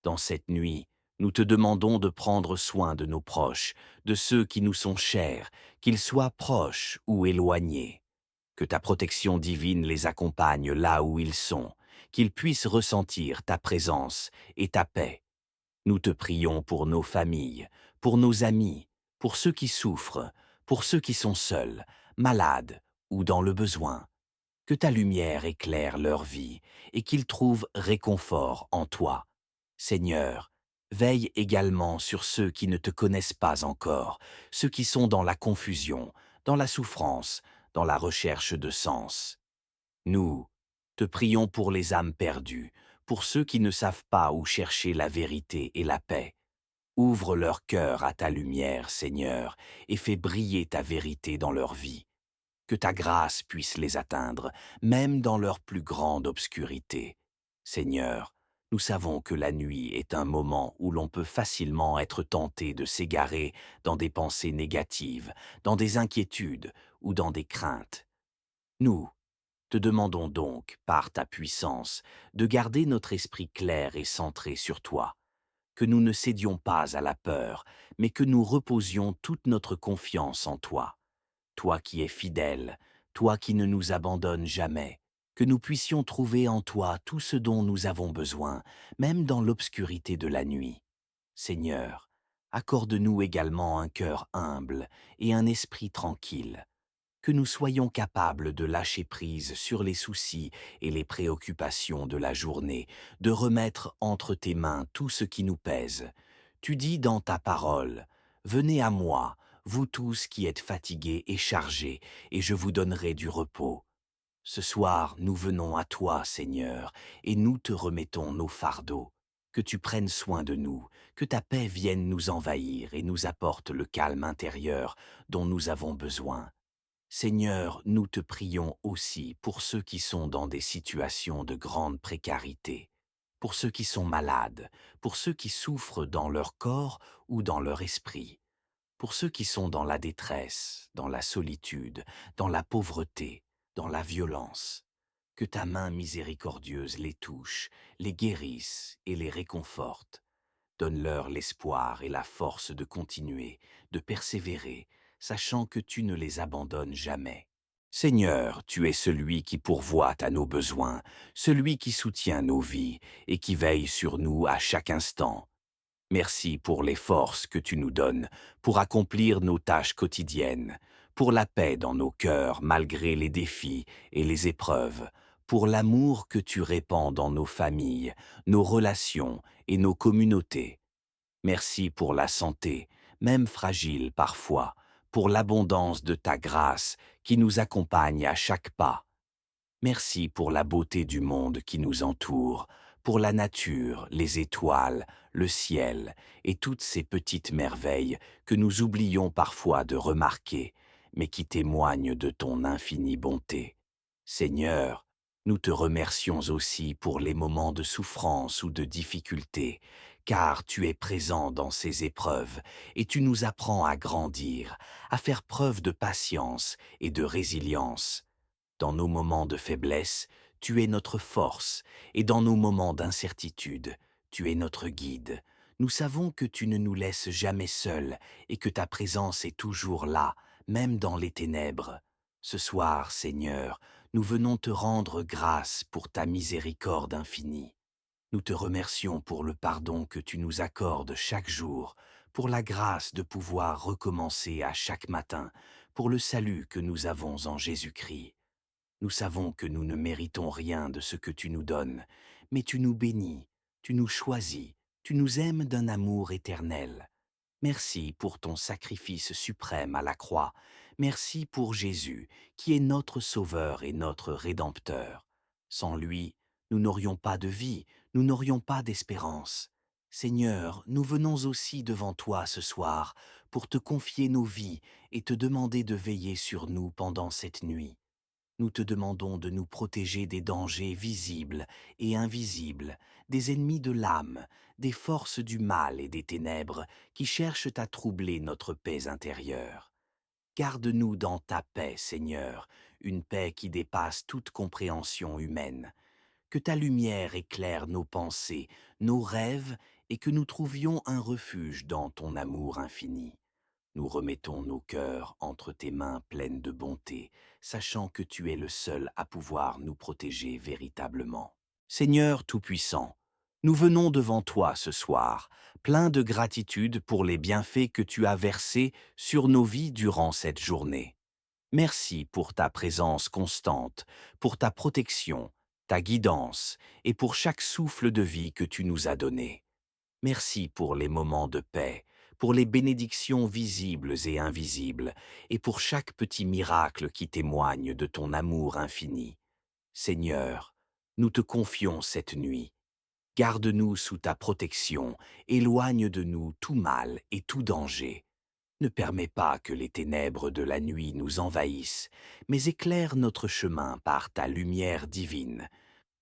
Dans cette nuit, nous te demandons de prendre soin de nos proches, de ceux qui nous sont chers, qu'ils soient proches ou éloignés. Que ta protection divine les accompagne là où ils sont, qu'ils puissent ressentir ta présence et ta paix. Nous te prions pour nos familles, pour nos amis, pour ceux qui souffrent, pour ceux qui sont seuls, malades ou dans le besoin. Que ta lumière éclaire leur vie et qu'ils trouvent réconfort en toi. Seigneur, veille également sur ceux qui ne te connaissent pas encore, ceux qui sont dans la confusion, dans la souffrance, dans la recherche de sens. Nous te prions pour les âmes perdues, pour ceux qui ne savent pas où chercher la vérité et la paix. Ouvre leur cœur à ta lumière, Seigneur, et fais briller ta vérité dans leur vie. Que ta grâce puisse les atteindre, même dans leur plus grande obscurité. Seigneur, nous savons que la nuit est un moment où l'on peut facilement être tenté de s'égarer dans des pensées négatives, dans des inquiétudes ou dans des craintes. Nous te demandons donc, par ta puissance, de garder notre esprit clair et centré sur toi, que nous ne cédions pas à la peur, mais que nous reposions toute notre confiance en toi. Toi qui es fidèle, toi qui ne nous abandonnes jamais, que nous puissions trouver en toi tout ce dont nous avons besoin, même dans l'obscurité de la nuit. Seigneur, accorde-nous également un cœur humble et un esprit tranquille, que nous soyons capables de lâcher prise sur les soucis et les préoccupations de la journée, de remettre entre tes mains tout ce qui nous pèse. Tu dis dans ta parole, « Venez à moi, vous tous qui êtes fatigués et chargés, et je vous donnerai du repos. » Ce soir, nous venons à toi, Seigneur, et nous te remettons nos fardeaux. Que tu prennes soin de nous, que ta paix vienne nous envahir et nous apporte le calme intérieur dont nous avons besoin. Seigneur, nous te prions aussi pour ceux qui sont dans des situations de grande précarité, pour ceux qui sont malades, pour ceux qui souffrent dans leur corps ou dans leur esprit, pour ceux qui sont dans la détresse, dans la solitude, dans la pauvreté, dans la violence. Que ta main miséricordieuse les touche, les guérisse et les réconforte. Donne-leur l'espoir et la force de continuer, de persévérer, sachant que tu ne les abandonnes jamais. Seigneur, tu es celui qui pourvoit à nos besoins, celui qui soutient nos vies et qui veille sur nous à chaque instant. Merci pour les forces que tu nous donnes pour accomplir nos tâches quotidiennes, pour la paix dans nos cœurs malgré les défis et les épreuves, pour l'amour que tu répands dans nos familles, nos relations et nos communautés. Merci pour la santé, même fragile parfois, pour l'abondance de ta grâce qui nous accompagne à chaque pas. Merci pour la beauté du monde qui nous entoure, pour la nature, les étoiles, le ciel et toutes ces petites merveilles que nous oublions parfois de remarquer, mais qui témoignent de ton infinie bonté. Seigneur, nous te remercions aussi pour les moments de souffrance ou de difficulté, car tu es présent dans ces épreuves et tu nous apprends à grandir, à faire preuve de patience et de résilience. Dans nos moments de faiblesse, tu es notre force, et dans nos moments d'incertitude, tu es notre guide. Nous savons que tu ne nous laisses jamais seuls et que ta présence est toujours là, même dans les ténèbres. Ce soir, Seigneur, nous venons te rendre grâce pour ta miséricorde infinie. Nous te remercions pour le pardon que tu nous accordes chaque jour, pour la grâce de pouvoir recommencer à chaque matin, pour le salut que nous avons en Jésus-Christ. Nous savons que nous ne méritons rien de ce que tu nous donnes, mais tu nous bénis, tu nous choisis, tu nous aimes d'un amour éternel. Merci pour ton sacrifice suprême à la croix. Merci pour Jésus, qui est notre Sauveur et notre Rédempteur. Sans lui, nous n'aurions pas de vie, nous n'aurions pas d'espérance. Seigneur, nous venons aussi devant toi ce soir pour te confier nos vies et te demander de veiller sur nous pendant cette nuit. Nous te demandons de nous protéger des dangers visibles et invisibles, des ennemis de l'âme, des forces du mal et des ténèbres qui cherchent à troubler notre paix intérieure. Garde-nous dans ta paix, Seigneur, une paix qui dépasse toute compréhension humaine. Que ta lumière éclaire nos pensées, nos rêves, et que nous trouvions un refuge dans ton amour infini. Nous remettons nos cœurs entre tes mains pleines de bonté, sachant que tu es le seul à pouvoir nous protéger véritablement. Seigneur Tout-Puissant, nous venons devant toi ce soir, pleins de gratitude pour les bienfaits que tu as versés sur nos vies durant cette journée. Merci pour ta présence constante, pour ta protection, ta guidance et pour chaque souffle de vie que tu nous as donné. Merci pour les moments de paix, pour les bénédictions visibles et invisibles, et pour chaque petit miracle qui témoigne de ton amour infini. Seigneur, nous te confions cette nuit. Garde-nous sous ta protection, éloigne de nous tout mal et tout danger. Ne permets pas que les ténèbres de la nuit nous envahissent, mais éclaire notre chemin par ta lumière divine.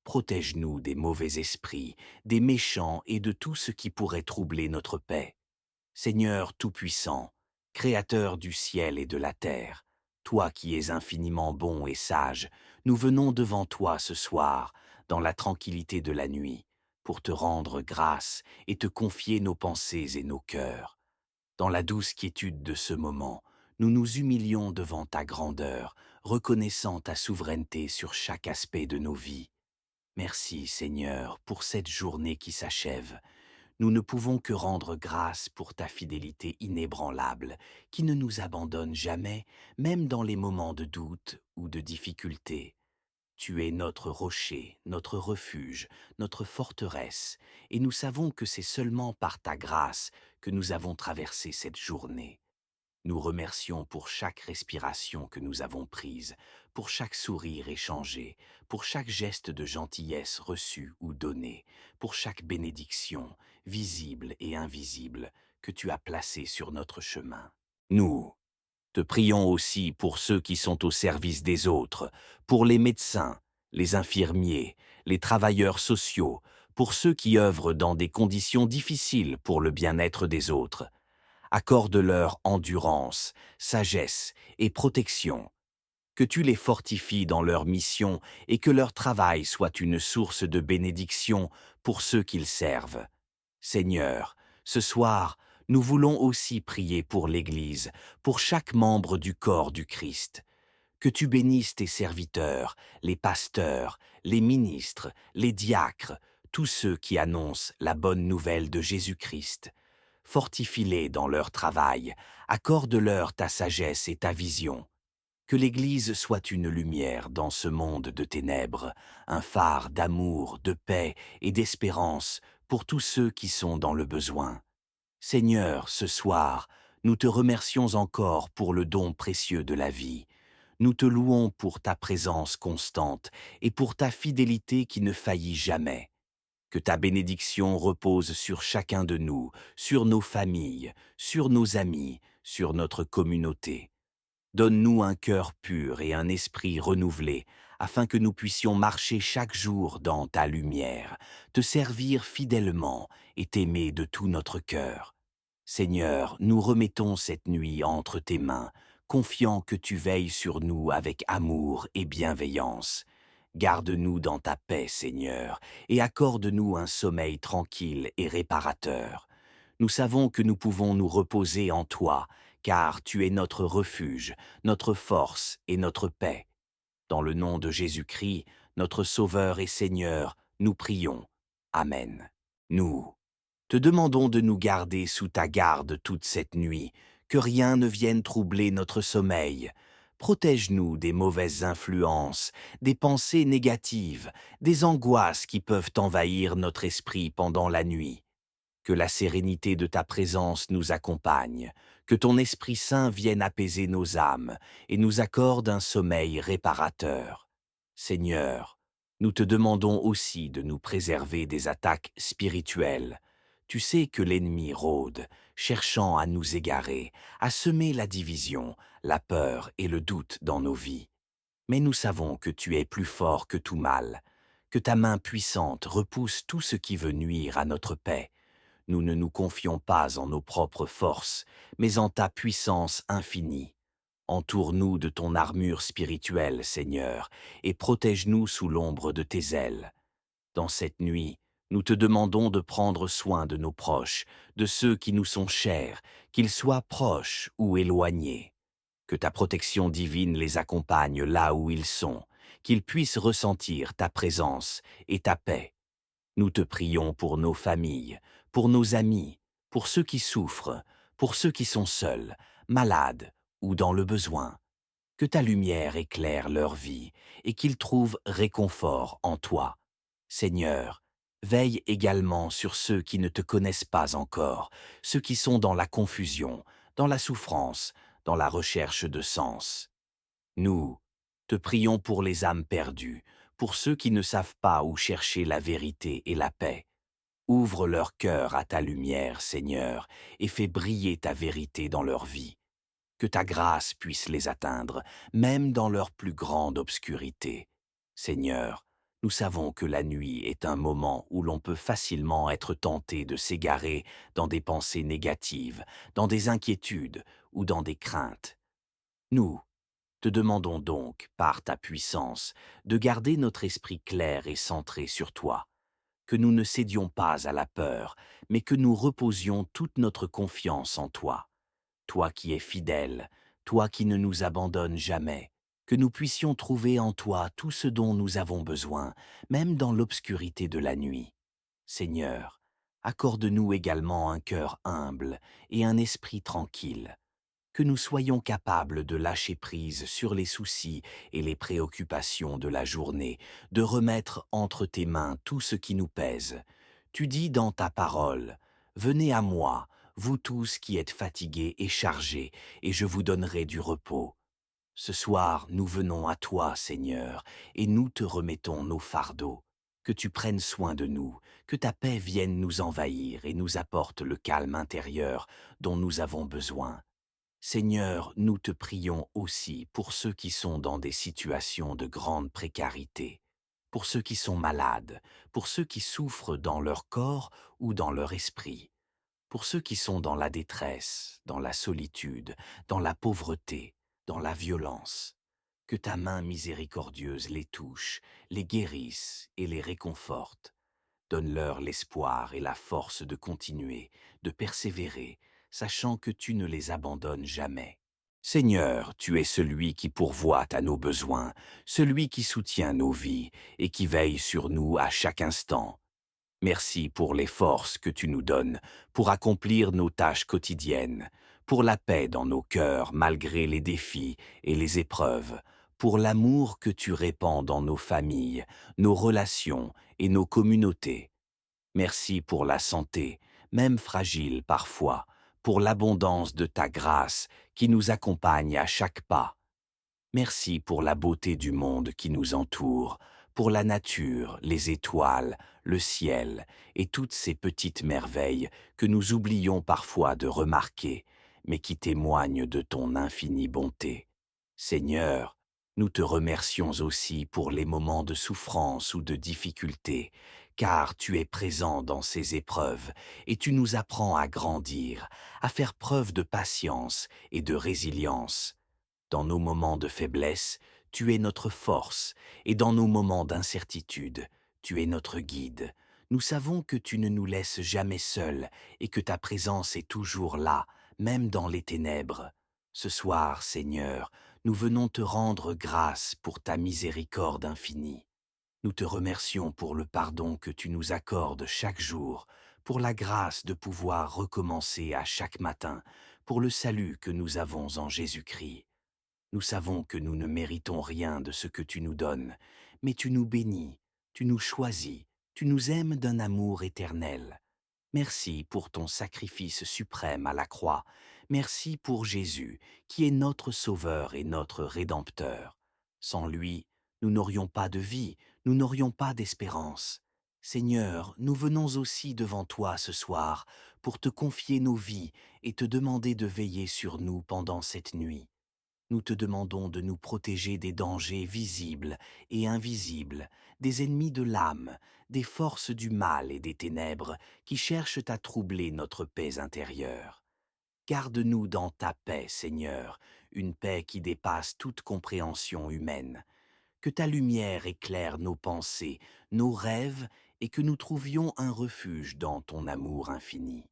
Protège-nous des mauvais esprits, des méchants et de tout ce qui pourrait troubler notre paix. Seigneur Tout-Puissant, Créateur du ciel et de la terre, toi qui es infiniment bon et sage, nous venons devant toi ce soir, dans la tranquillité de la nuit, pour te rendre grâce et te confier nos pensées et nos cœurs. Dans la douce quiétude de ce moment, nous nous humilions devant ta grandeur, reconnaissant ta souveraineté sur chaque aspect de nos vies. Merci Seigneur pour cette journée qui s'achève. Nous ne pouvons que rendre grâce pour ta fidélité inébranlable, qui ne nous abandonne jamais, même dans les moments de doute ou de difficulté. Tu es notre rocher, notre refuge, notre forteresse, et nous savons que c'est seulement par ta grâce que nous avons traversé cette journée. Nous remercions pour chaque respiration que nous avons prise, pour chaque sourire échangé, pour chaque geste de gentillesse reçu ou donné, pour chaque bénédiction, visible et invisible, que tu as placée sur notre chemin. Nous te prions aussi pour ceux qui sont au service des autres, pour les médecins, les infirmiers, les travailleurs sociaux, pour ceux qui œuvrent dans des conditions difficiles pour le bien-être des autres. Accorde-leur endurance, sagesse et protection, que tu les fortifies dans leur mission et que leur travail soit une source de bénédiction pour ceux qu'ils servent. Seigneur, ce soir, nous voulons aussi prier pour l'Église, pour chaque membre du corps du Christ. Que tu bénisses tes serviteurs, les pasteurs, les ministres, les diacres, tous ceux qui annoncent la bonne nouvelle de Jésus-Christ. Fortifie-les dans leur travail, accorde-leur ta sagesse et ta vision. Que l'Église soit une lumière dans ce monde de ténèbres, un phare d'amour, de paix et d'espérance pour tous ceux qui sont dans le besoin. Seigneur, ce soir, nous te remercions encore pour le don précieux de la vie. Nous te louons pour ta présence constante et pour ta fidélité qui ne faillit jamais. Que ta bénédiction repose sur chacun de nous, sur nos familles, sur nos amis, sur notre communauté. Donne-nous un cœur pur et un esprit renouvelé, afin que nous puissions marcher chaque jour dans ta lumière, te servir fidèlement et t'aimer de tout notre cœur. Seigneur, nous remettons cette nuit entre tes mains, confiant que tu veilles sur nous avec amour et bienveillance. Garde-nous dans ta paix, Seigneur, et accorde-nous un sommeil tranquille et réparateur. Nous savons que nous pouvons nous reposer en toi, car tu es notre refuge, notre force et notre paix. Dans le nom de Jésus-Christ, notre Sauveur et Seigneur, nous prions. Amen. Nous te demandons de nous garder sous ta garde toute cette nuit, que rien ne vienne troubler notre sommeil. Protège-nous des mauvaises influences, des pensées négatives, des angoisses qui peuvent envahir notre esprit pendant la nuit. Que la sérénité de ta présence nous accompagne, que ton Esprit Saint vienne apaiser nos âmes et nous accorde un sommeil réparateur. Seigneur, nous te demandons aussi de nous préserver des attaques spirituelles. Tu sais que l'ennemi rôde, cherchant à nous égarer, à semer la division, la peur et le doute dans nos vies. Mais nous savons que tu es plus fort que tout mal, que ta main puissante repousse tout ce qui veut nuire à notre paix. Nous ne nous confions pas en nos propres forces, mais en ta puissance infinie. Entoure-nous de ton armure spirituelle, Seigneur, et protège-nous sous l'ombre de tes ailes. Dans cette nuit, nous te demandons de prendre soin de nos proches, de ceux qui nous sont chers, qu'ils soient proches ou éloignés. Que ta protection divine les accompagne là où ils sont, qu'ils puissent ressentir ta présence et ta paix. Nous te prions pour nos familles, pour nos amis, pour ceux qui souffrent, pour ceux qui sont seuls, malades ou dans le besoin. Que ta lumière éclaire leur vie et qu'ils trouvent réconfort en toi. Seigneur, veille également sur ceux qui ne te connaissent pas encore, ceux qui sont dans la confusion, dans la souffrance, dans la recherche de sens. Nous te prions pour les âmes perdues, pour ceux qui ne savent pas où chercher la vérité et la paix. Ouvre leur cœur à ta lumière, Seigneur, et fais briller ta vérité dans leur vie. Que ta grâce puisse les atteindre, même dans leur plus grande obscurité. Seigneur, nous savons que la nuit est un moment où l'on peut facilement être tenté de s'égarer dans des pensées négatives, dans des inquiétudes ou dans des craintes. Nous te demandons donc, par ta puissance, de garder notre esprit clair et centré sur toi, que nous ne cédions pas à la peur, mais que nous reposions toute notre confiance en toi. Toi qui es fidèle, toi qui ne nous abandonnes jamais, que nous puissions trouver en toi tout ce dont nous avons besoin, même dans l'obscurité de la nuit. Seigneur, accorde-nous également un cœur humble et un esprit tranquille, que nous soyons capables de lâcher prise sur les soucis et les préoccupations de la journée, de remettre entre tes mains tout ce qui nous pèse. Tu dis dans ta parole, « Venez à moi, vous tous qui êtes fatigués et chargés, et je vous donnerai du repos. » Ce soir, nous venons à toi, Seigneur, et nous te remettons nos fardeaux. Que tu prennes soin de nous, que ta paix vienne nous envahir et nous apporte le calme intérieur dont nous avons besoin. Seigneur, nous te prions aussi pour ceux qui sont dans des situations de grande précarité, pour ceux qui sont malades, pour ceux qui souffrent dans leur corps ou dans leur esprit, pour ceux qui sont dans la détresse, dans la solitude, dans la pauvreté, dans la violence. Que ta main miséricordieuse les touche, les guérisse et les réconforte. Donne-leur l'espoir et la force de continuer, de persévérer, sachant que tu ne les abandonnes jamais. Seigneur, tu es celui qui pourvoit à nos besoins, celui qui soutient nos vies et qui veille sur nous à chaque instant. Merci pour les forces que tu nous donnes pour accomplir nos tâches quotidiennes, pour la paix dans nos cœurs malgré les défis et les épreuves, pour l'amour que tu répands dans nos familles, nos relations et nos communautés. Merci pour la santé, même fragile parfois, pour l'abondance de ta grâce qui nous accompagne à chaque pas. Merci pour la beauté du monde qui nous entoure, pour la nature, les étoiles, le ciel et toutes ces petites merveilles que nous oublions parfois de remarquer, mais qui témoignent de ton infinie bonté. Seigneur, nous te remercions aussi pour les moments de souffrance ou de difficulté, car tu es présent dans ces épreuves et tu nous apprends à grandir, à faire preuve de patience et de résilience. Dans nos moments de faiblesse, tu es notre force, et dans nos moments d'incertitude, tu es notre guide. Nous savons que tu ne nous laisses jamais seuls et que ta présence est toujours là, même dans les ténèbres. Ce soir, Seigneur, nous venons te rendre grâce pour ta miséricorde infinie. Nous te remercions pour le pardon que tu nous accordes chaque jour, pour la grâce de pouvoir recommencer à chaque matin, pour le salut que nous avons en Jésus-Christ. Nous savons que nous ne méritons rien de ce que tu nous donnes, mais tu nous bénis, tu nous choisis, tu nous aimes d'un amour éternel. Merci pour ton sacrifice suprême à la croix. Merci pour Jésus, qui est notre Sauveur et notre Rédempteur. Sans lui, nous n'aurions pas de vie, nous n'aurions pas d'espérance. Seigneur, nous venons aussi devant toi ce soir pour te confier nos vies et te demander de veiller sur nous pendant cette nuit. Nous te demandons de nous protéger des dangers visibles et invisibles, des ennemis de l'âme, des forces du mal et des ténèbres qui cherchent à troubler notre paix intérieure. Garde-nous dans ta paix, Seigneur, une paix qui dépasse toute compréhension humaine. Que ta lumière éclaire nos pensées, nos rêves, et que nous trouvions un refuge dans ton amour infini.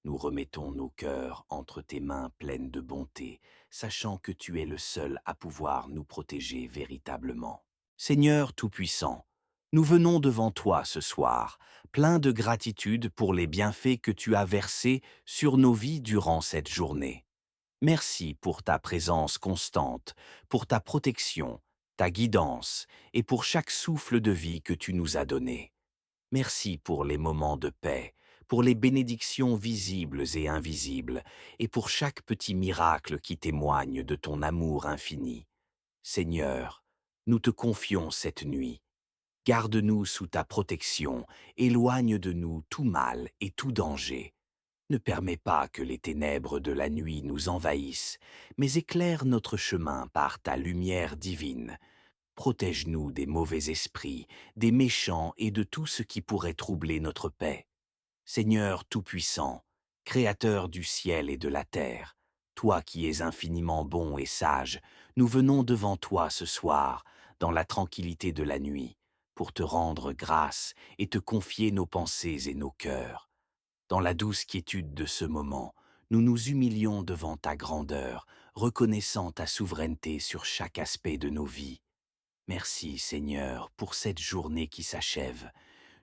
Nous remettons nos cœurs entre tes mains pleines de bonté, sachant que tu es le seul à pouvoir nous protéger véritablement. Seigneur Tout-Puissant, nous venons devant toi ce soir, pleins de gratitude pour les bienfaits que tu as versés sur nos vies durant cette journée. Merci pour ta présence constante, pour ta protection, ta guidance et pour chaque souffle de vie que tu nous as donné. Merci pour les moments de paix, pour les bénédictions visibles et invisibles, et pour chaque petit miracle qui témoigne de ton amour infini. Seigneur, nous te confions cette nuit. Garde-nous sous ta protection, éloigne de nous tout mal et tout danger. Ne permets pas que les ténèbres de la nuit nous envahissent, mais éclaire notre chemin par ta lumière divine. Protège-nous des mauvais esprits, des méchants et de tout ce qui pourrait troubler notre paix. Seigneur Tout-Puissant, Créateur du ciel et de la terre, toi qui es infiniment bon et sage, nous venons devant toi ce soir, dans la tranquillité de la nuit, pour te rendre grâce et te confier nos pensées et nos cœurs. Dans la douce quiétude de ce moment, nous nous humilions devant ta grandeur, reconnaissant ta souveraineté sur chaque aspect de nos vies. Merci Seigneur pour cette journée qui s'achève.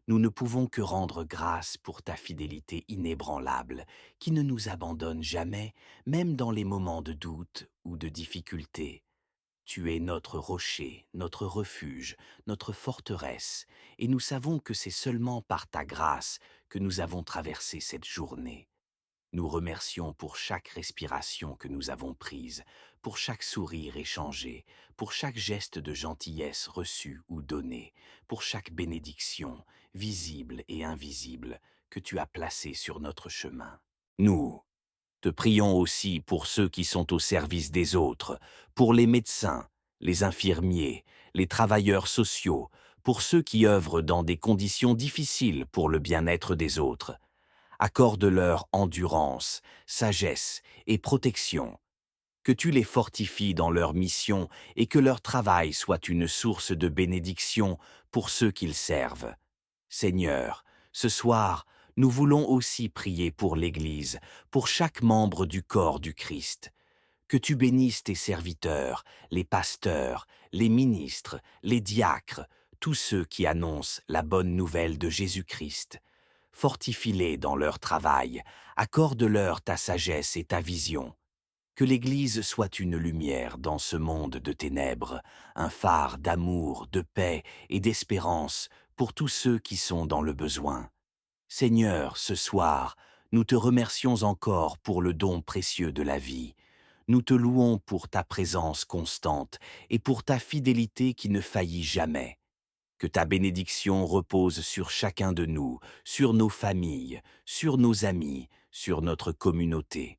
Nous ne pouvons que rendre grâce pour ta fidélité inébranlable, qui ne nous abandonne jamais, même dans les moments de doute ou de difficulté. Tu es notre rocher, notre refuge, notre forteresse, et nous savons que c'est seulement par ta grâce que nous avons traversé cette journée. Nous remercions pour chaque respiration que nous avons prise, pour chaque sourire échangé, pour chaque geste de gentillesse reçu ou donné, pour chaque bénédiction, visible et invisible, que tu as placée sur notre chemin. Nous te prions aussi pour ceux qui sont au service des autres, pour les médecins, les infirmiers, les travailleurs sociaux, pour ceux qui œuvrent dans des conditions difficiles pour le bien-être des autres. Accorde-leur endurance, sagesse et protection, que tu les fortifies dans leur mission et que leur travail soit une source de bénédiction pour ceux qu'ils servent. Seigneur, ce soir, nous voulons aussi prier pour l'Église, pour chaque membre du corps du Christ. Que tu bénisses tes serviteurs, les pasteurs, les ministres, les diacres, tous ceux qui annoncent la bonne nouvelle de Jésus-Christ. Fortifie-les dans leur travail, accorde-leur ta sagesse et ta vision. Que l'Église soit une lumière dans ce monde de ténèbres, un phare d'amour, de paix et d'espérance pour tous ceux qui sont dans le besoin. Seigneur, ce soir, nous te remercions encore pour le don précieux de la vie. Nous te louons pour ta présence constante et pour ta fidélité qui ne faillit jamais. Que ta bénédiction repose sur chacun de nous, sur nos familles, sur nos amis, sur notre communauté.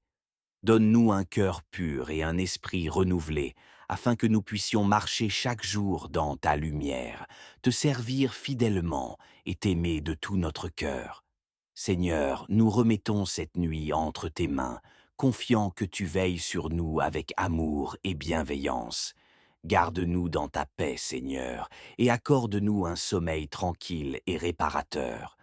Donne-nous un cœur pur et un esprit renouvelé, afin que nous puissions marcher chaque jour dans ta lumière, te servir fidèlement et t'aimer de tout notre cœur. Seigneur, nous remettons cette nuit entre tes mains, confiant que tu veilles sur nous avec amour et bienveillance. Garde-nous dans ta paix, Seigneur, et accorde-nous un sommeil tranquille et réparateur.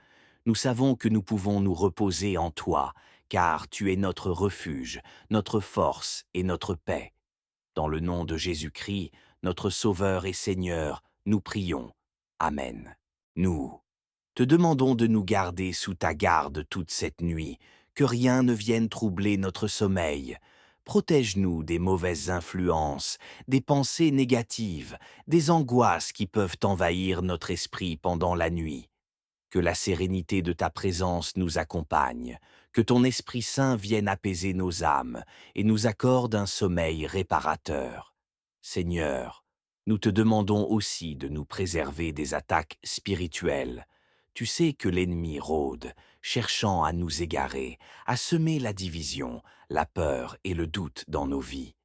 Nous savons que nous pouvons nous reposer en toi, car tu es notre refuge, notre force et notre paix. Dans le nom de Jésus-Christ, notre Sauveur et Seigneur, nous prions. Amen. Nous te demandons de nous garder sous ta garde toute cette nuit, que rien ne vienne troubler notre sommeil. Protège-nous des mauvaises influences, des pensées négatives, des angoisses qui peuvent envahir notre esprit pendant la nuit. Que la sérénité de ta présence nous accompagne, que ton Esprit Saint vienne apaiser nos âmes et nous accorde un sommeil réparateur. Seigneur, nous te demandons aussi de nous préserver des attaques spirituelles. Tu sais que l'ennemi rôde, cherchant à nous égarer, à semer la division, la peur et le doute dans nos vies.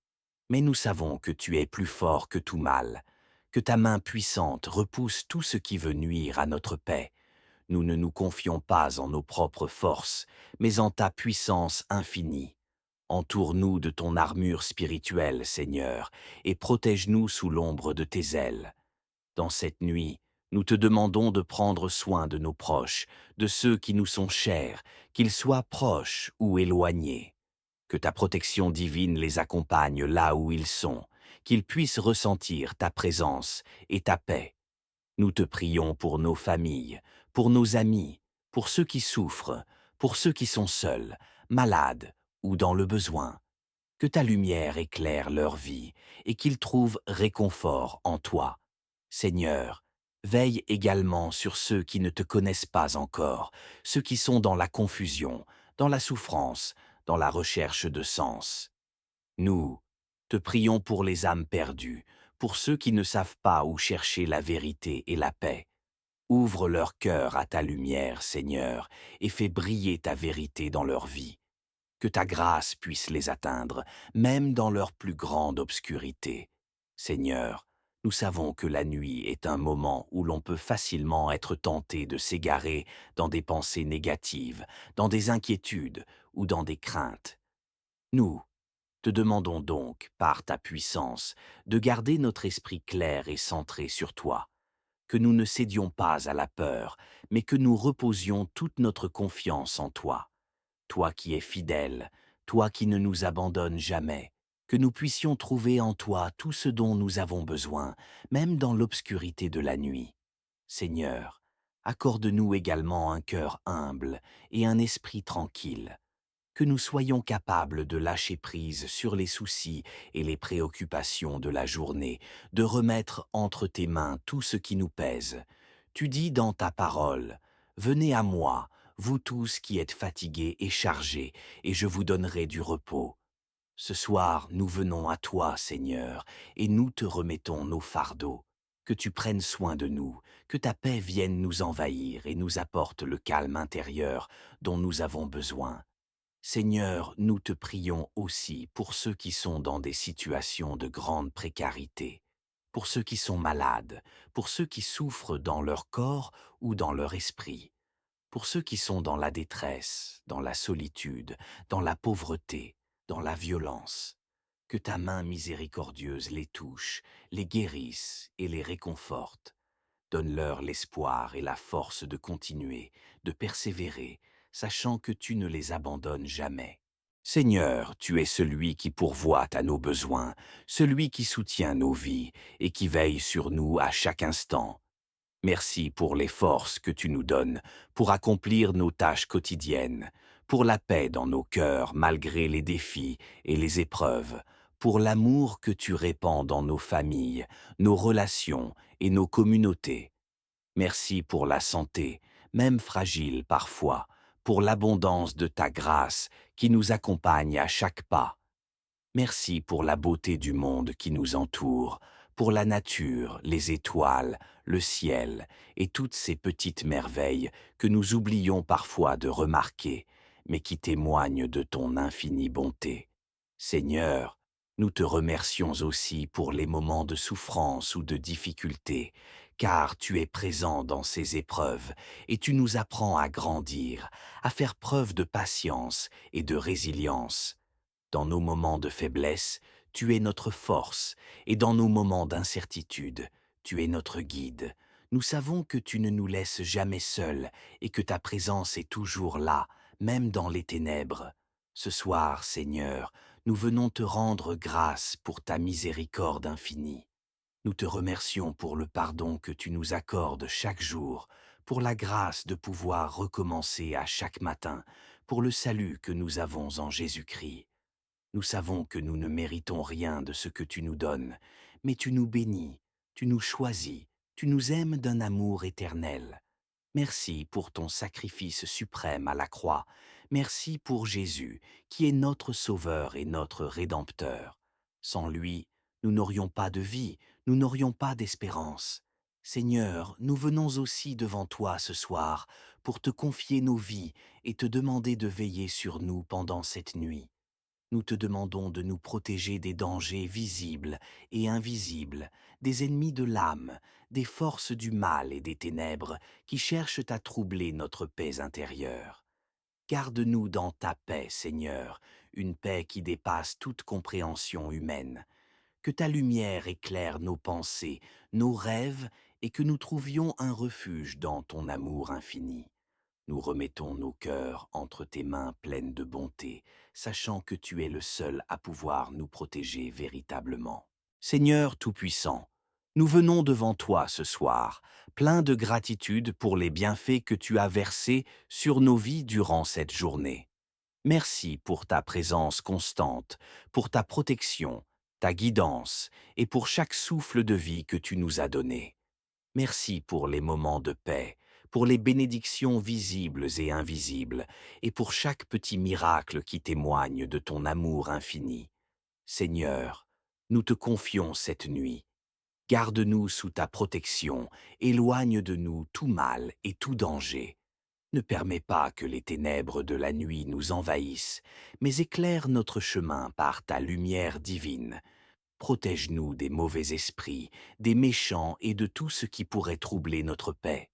Mais nous savons que tu es plus fort que tout mal, que ta main puissante repousse tout ce qui veut nuire à notre paix. Nous ne nous confions pas en nos propres forces, mais en ta puissance infinie. Entoure-nous de ton armure spirituelle, Seigneur, et protège-nous sous l'ombre de tes ailes. Dans cette nuit, nous te demandons de prendre soin de nos proches, de ceux qui nous sont chers, qu'ils soient proches ou éloignés. Que ta protection divine les accompagne là où ils sont, qu'ils puissent ressentir ta présence et ta paix. Nous te prions pour nos familles, pour nos amis, pour ceux qui souffrent, pour ceux qui sont seuls, malades ou dans le besoin. Que ta lumière éclaire leur vie et qu'ils trouvent réconfort en toi. Seigneur, veille également sur ceux qui ne te connaissent pas encore, ceux qui sont dans la confusion, dans la souffrance, dans la recherche de sens. Nous te prions pour les âmes perdues, pour ceux qui ne savent pas où chercher la vérité et la paix. Ouvre leur cœur à ta lumière, Seigneur, et fais briller ta vérité dans leur vie. Que ta grâce puisse les atteindre, même dans leur plus grande obscurité. Seigneur, nous savons que la nuit est un moment où l'on peut facilement être tenté de s'égarer dans des pensées négatives, dans des inquiétudes ou dans des craintes. Nous te demandons donc, par ta puissance, de garder notre esprit clair et centré sur toi, que nous ne cédions pas à la peur, mais que nous reposions toute notre confiance en toi. Toi qui es fidèle, toi qui ne nous abandonnes jamais, que nous puissions trouver en toi tout ce dont nous avons besoin, même dans l'obscurité de la nuit. Seigneur, accorde-nous également un cœur humble et un esprit tranquille, que nous soyons capables de lâcher prise sur les soucis et les préoccupations de la journée, de remettre entre tes mains tout ce qui nous pèse. Tu dis dans ta parole, « Venez à moi, vous tous qui êtes fatigués et chargés, et je vous donnerai du repos. » Ce soir, nous venons à toi, Seigneur, et nous te remettons nos fardeaux. Que tu prennes soin de nous, que ta paix vienne nous envahir et nous apporte le calme intérieur dont nous avons besoin. Seigneur, nous te prions aussi pour ceux qui sont dans des situations de grande précarité, pour ceux qui sont malades, pour ceux qui souffrent dans leur corps ou dans leur esprit, pour ceux qui sont dans la détresse, dans la solitude, dans la pauvreté, dans la violence. Que ta main miséricordieuse les touche, les guérisse et les réconforte. Donne-leur l'espoir et la force de continuer, de persévérer, sachant que tu ne les abandonnes jamais. Seigneur, tu es celui qui pourvoit à nos besoins, celui qui soutient nos vies et qui veille sur nous à chaque instant. Merci pour les forces que tu nous donnes pour accomplir nos tâches quotidiennes, pour la paix dans nos cœurs malgré les défis et les épreuves, pour l'amour que tu répands dans nos familles, nos relations et nos communautés. Merci pour la santé, même fragile parfois, pour l'abondance de ta grâce qui nous accompagne à chaque pas. Merci pour la beauté du monde qui nous entoure, pour la nature, les étoiles, le ciel et toutes ces petites merveilles que nous oublions parfois de remarquer, mais qui témoignent de ton infinie bonté. Seigneur, nous te remercions aussi pour les moments de souffrance ou de difficulté, car tu es présent dans ces épreuves et tu nous apprends à grandir, à faire preuve de patience et de résilience. Dans nos moments de faiblesse, tu es notre force, et dans nos moments d'incertitude, tu es notre guide. Nous savons que tu ne nous laisses jamais seuls et que ta présence est toujours là, même dans les ténèbres. Ce soir, Seigneur, nous venons te rendre grâce pour ta miséricorde infinie. Nous te remercions pour le pardon que tu nous accordes chaque jour, pour la grâce de pouvoir recommencer à chaque matin, pour le salut que nous avons en Jésus-Christ. Nous savons que nous ne méritons rien de ce que tu nous donnes, mais tu nous bénis, tu nous choisis, tu nous aimes d'un amour éternel. Merci pour ton sacrifice suprême à la croix. Merci pour Jésus, qui est notre Sauveur et notre Rédempteur. Sans lui, nous n'aurions pas de vie, nous n'aurions pas d'espérance. Seigneur, nous venons aussi devant toi ce soir pour te confier nos vies et te demander de veiller sur nous pendant cette nuit. Nous te demandons de nous protéger des dangers visibles et invisibles, des ennemis de l'âme, des forces du mal et des ténèbres qui cherchent à troubler notre paix intérieure. Garde-nous dans ta paix, Seigneur, une paix qui dépasse toute compréhension humaine. Que ta lumière éclaire nos pensées, nos rêves, et que nous trouvions un refuge dans ton amour infini. Nous remettons nos cœurs entre tes mains pleines de bonté, sachant que tu es le seul à pouvoir nous protéger véritablement. Seigneur Tout-Puissant, nous venons devant toi ce soir, pleins de gratitude pour les bienfaits que tu as versés sur nos vies durant cette journée. Merci pour ta présence constante, pour ta protection, ta guidance et pour chaque souffle de vie que tu nous as donné. Merci pour les moments de paix, pour les bénédictions visibles et invisibles, et pour chaque petit miracle qui témoigne de ton amour infini. Seigneur, nous te confions cette nuit. Garde-nous sous ta protection, éloigne de nous tout mal et tout danger. Ne permets pas que les ténèbres de la nuit nous envahissent, mais éclaire notre chemin par ta lumière divine. Protège-nous des mauvais esprits, des méchants et de tout ce qui pourrait troubler notre paix.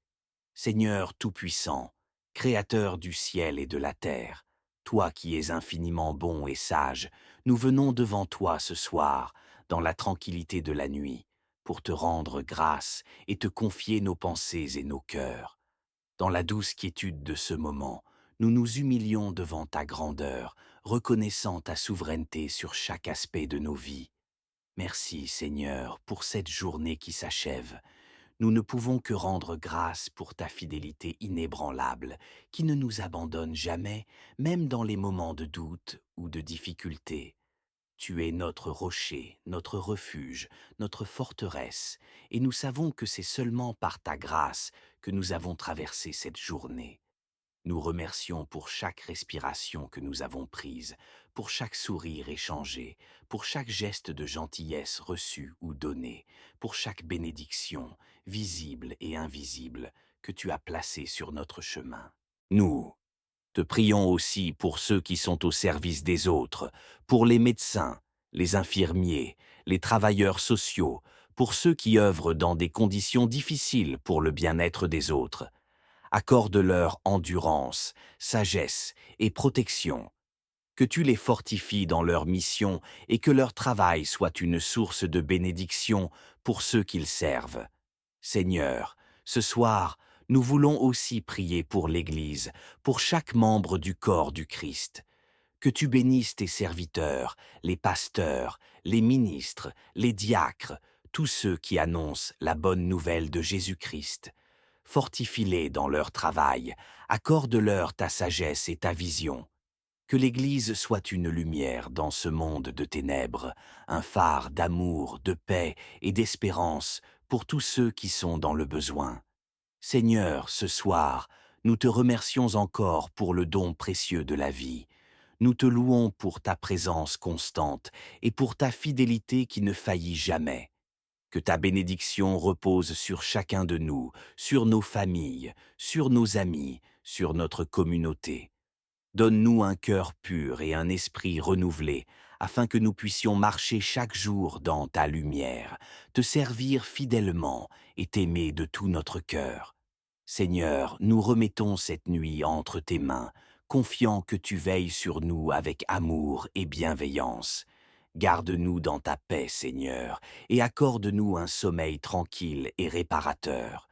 Seigneur Tout-Puissant, Créateur du ciel et de la terre, toi qui es infiniment bon et sage, nous venons devant toi ce soir, dans la tranquillité de la nuit, pour te rendre grâce et te confier nos pensées et nos cœurs. Dans la douce quiétude de ce moment, nous nous humilions devant ta grandeur, reconnaissant ta souveraineté sur chaque aspect de nos vies. Merci Seigneur pour cette journée qui s'achève. Nous ne pouvons que rendre grâce pour ta fidélité inébranlable, qui ne nous abandonne jamais, même dans les moments de doute ou de difficulté. Tu es notre rocher, notre refuge, notre forteresse, et nous savons que c'est seulement par ta grâce que nous avons traversé cette journée. Nous remercions pour chaque respiration que nous avons prise, pour chaque sourire échangé, pour chaque geste de gentillesse reçu ou donné, pour chaque bénédiction, visible et invisible, que tu as placée sur notre chemin. Nous te prions aussi pour ceux qui sont au service des autres, pour les médecins, les infirmiers, les travailleurs sociaux, pour ceux qui œuvrent dans des conditions difficiles pour le bien-être des autres. Accorde-leur endurance, sagesse et protection, que tu les fortifies dans leur mission et que leur travail soit une source de bénédiction pour ceux qu'ils servent. Seigneur, ce soir, nous voulons aussi prier pour l'Église, pour chaque membre du corps du Christ. Que tu bénisses tes serviteurs, les pasteurs, les ministres, les diacres, tous ceux qui annoncent la bonne nouvelle de Jésus-Christ. Fortifie-les dans leur travail, accorde-leur ta sagesse et ta vision. Que l'Église soit une lumière dans ce monde de ténèbres, un phare d'amour, de paix et d'espérance pour tous ceux qui sont dans le besoin. Seigneur, ce soir, nous te remercions encore pour le don précieux de la vie. Nous te louons pour ta présence constante et pour ta fidélité qui ne faillit jamais. Que ta bénédiction repose sur chacun de nous, sur nos familles, sur nos amis, sur notre communauté. Donne-nous un cœur pur et un esprit renouvelé, afin que nous puissions marcher chaque jour dans ta lumière, te servir fidèlement et t'aimer de tout notre cœur. Seigneur, nous remettons cette nuit entre tes mains, confiant que tu veilles sur nous avec amour et bienveillance. Garde-nous dans ta paix, Seigneur, et accorde-nous un sommeil tranquille et réparateur.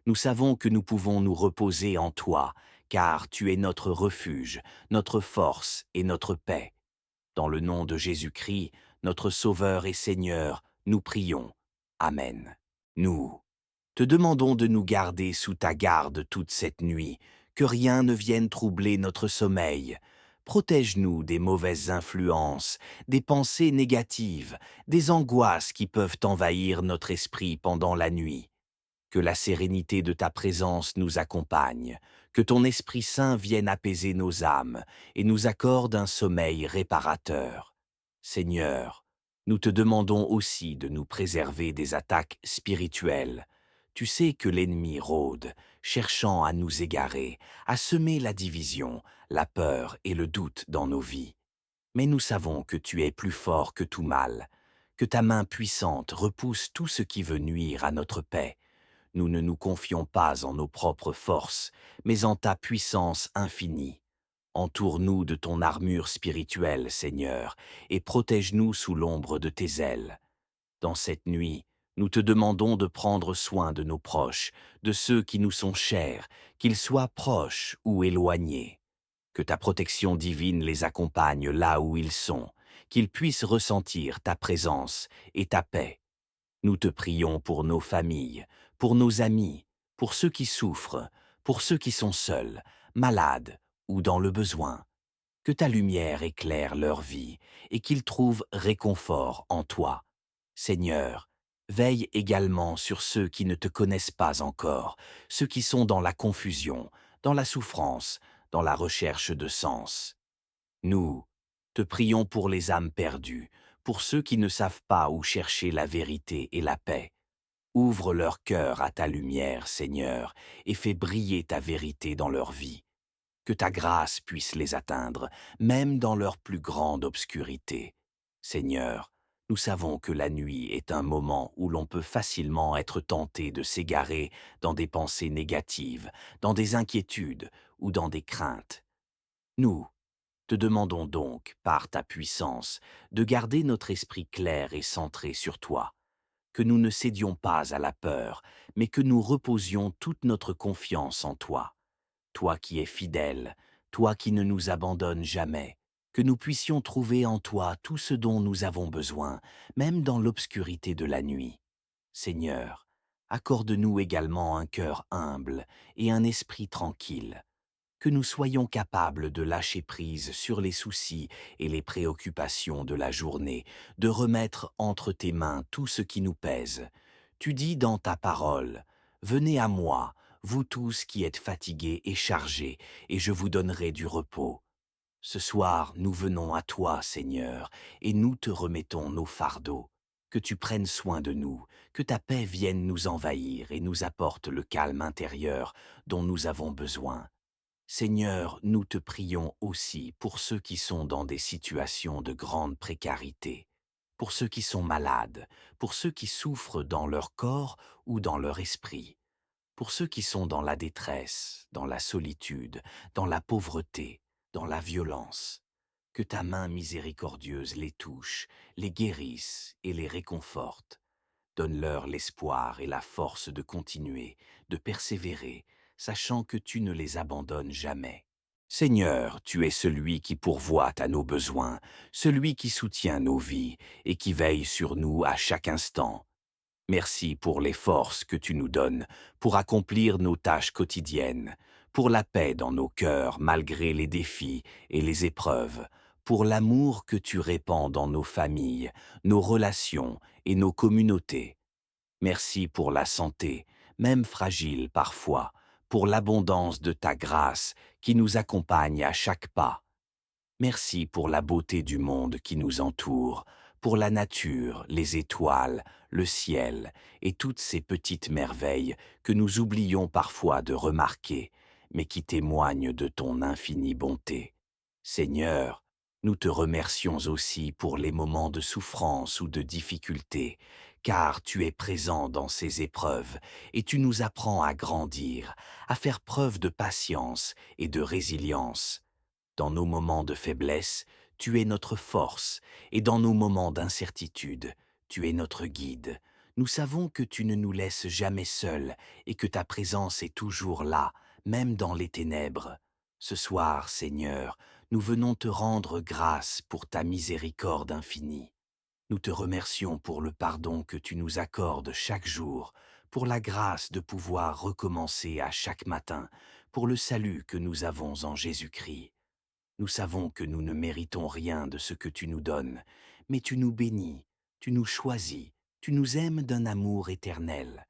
Nous savons que nous pouvons nous reposer en toi, car tu es notre refuge, notre force et notre paix. Dans le nom de Jésus-Christ, notre Sauveur et Seigneur, nous prions. Amen. Nous te demandons de nous garder sous ta garde toute cette nuit, que rien ne vienne troubler notre sommeil. Protège-nous des mauvaises influences, des pensées négatives, des angoisses qui peuvent envahir notre esprit pendant la nuit. Que la sérénité de ta présence nous accompagne, que ton Esprit Saint vienne apaiser nos âmes et nous accorde un sommeil réparateur. Seigneur, nous te demandons aussi de nous préserver des attaques spirituelles. Tu sais que l'ennemi rôde, cherchant à nous égarer, à semer la division, la peur et le doute dans nos vies. Mais nous savons que tu es plus fort que tout mal, que ta main puissante repousse tout ce qui veut nuire à notre paix. Nous ne nous confions pas en nos propres forces, mais en ta puissance infinie. Entoure-nous de ton armure spirituelle, Seigneur, et protège-nous sous l'ombre de tes ailes. Dans cette nuit, nous te demandons de prendre soin de nos proches, de ceux qui nous sont chers, qu'ils soient proches ou éloignés. Que ta protection divine les accompagne là où ils sont, qu'ils puissent ressentir ta présence et ta paix. Nous te prions pour nos familles, pour nos amis, pour ceux qui souffrent, pour ceux qui sont seuls, malades ou dans le besoin. Que ta lumière éclaire leur vie et qu'ils trouvent réconfort en toi. Seigneur, veille également sur ceux qui ne te connaissent pas encore, ceux qui sont dans la confusion, dans la souffrance, dans la recherche de sens. Nous te prions pour les âmes perdues, pour ceux qui ne savent pas où chercher la vérité et la paix. Ouvre leur cœur à ta lumière, Seigneur, et fais briller ta vérité dans leur vie. Que ta grâce puisse les atteindre, même dans leur plus grande obscurité. Seigneur, nous savons que la nuit est un moment où l'on peut facilement être tenté de s'égarer dans des pensées négatives, dans des inquiétudes ou dans des craintes. Nous te demandons donc, par ta puissance, de garder notre esprit clair et centré sur toi, que nous ne cédions pas à la peur, mais que nous reposions toute notre confiance en toi. Toi qui es fidèle, toi qui ne nous abandonnes jamais, que nous puissions trouver en toi tout ce dont nous avons besoin, même dans l'obscurité de la nuit. Seigneur, accorde-nous également un cœur humble et un esprit tranquille, que nous soyons capables de lâcher prise sur les soucis et les préoccupations de la journée, de remettre entre tes mains tout ce qui nous pèse. Tu dis dans ta parole, « Venez à moi, vous tous qui êtes fatigués et chargés, et je vous donnerai du repos. » Ce soir, nous venons à toi, Seigneur, et nous te remettons nos fardeaux. Que tu prennes soin de nous, que ta paix vienne nous envahir et nous apporte le calme intérieur dont nous avons besoin. Seigneur, nous te prions aussi pour ceux qui sont dans des situations de grande précarité, pour ceux qui sont malades, pour ceux qui souffrent dans leur corps ou dans leur esprit, pour ceux qui sont dans la détresse, dans la solitude, dans la pauvreté, dans la violence. Que ta main miséricordieuse les touche, les guérisse et les réconforte. Donne-leur l'espoir et la force de continuer, de persévérer, sachant que tu ne les abandonnes jamais. Seigneur, tu es celui qui pourvoit à nos besoins, celui qui soutient nos vies et qui veille sur nous à chaque instant. Merci pour les forces que tu nous donnes pour accomplir nos tâches quotidiennes, pour la paix dans nos cœurs malgré les défis et les épreuves, pour l'amour que tu répands dans nos familles, nos relations et nos communautés. Merci pour la santé, même fragile parfois, pour l'abondance de ta grâce qui nous accompagne à chaque pas. Merci pour la beauté du monde qui nous entoure, pour la nature, les étoiles, le ciel et toutes ces petites merveilles que nous oublions parfois de remarquer, mais qui témoignent de ton infinie bonté. Seigneur, nous te remercions aussi pour les moments de souffrance ou de difficulté, car tu es présent dans ces épreuves et tu nous apprends à grandir, à faire preuve de patience et de résilience. Dans nos moments de faiblesse, tu es notre force, et dans nos moments d'incertitude, tu es notre guide. Nous savons que tu ne nous laisses jamais seuls et que ta présence est toujours là, même dans les ténèbres. Ce soir, Seigneur, nous venons te rendre grâce pour ta miséricorde infinie. Nous te remercions pour le pardon que tu nous accordes chaque jour, pour la grâce de pouvoir recommencer à chaque matin, pour le salut que nous avons en Jésus-Christ. Nous savons que nous ne méritons rien de ce que tu nous donnes, mais tu nous bénis, tu nous choisis, tu nous aimes d'un amour éternel.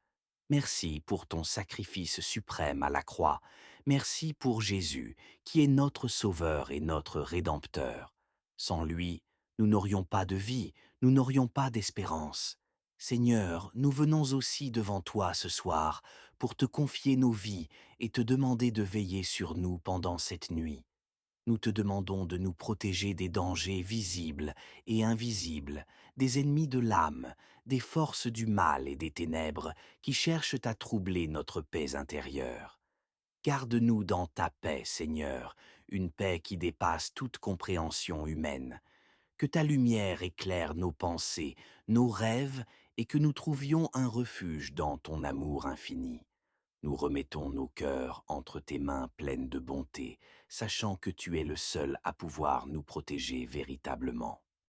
Merci pour ton sacrifice suprême à la croix. Merci pour Jésus, qui est notre Sauveur et notre Rédempteur. Sans lui, nous n'aurions pas de vie, nous n'aurions pas d'espérance. Seigneur, nous venons aussi devant toi ce soir pour te confier nos vies et te demander de veiller sur nous pendant cette nuit. Nous te demandons de nous protéger des dangers visibles et invisibles, des ennemis de l'âme, des forces du mal et des ténèbres qui cherchent à troubler notre paix intérieure. Garde-nous dans ta paix, Seigneur, une paix qui dépasse toute compréhension humaine. Que ta lumière éclaire nos pensées, nos rêves, et que nous trouvions un refuge dans ton amour infini. Nous remettons nos cœurs entre tes mains pleines de bonté, sachant que tu es le seul à pouvoir nous protéger véritablement.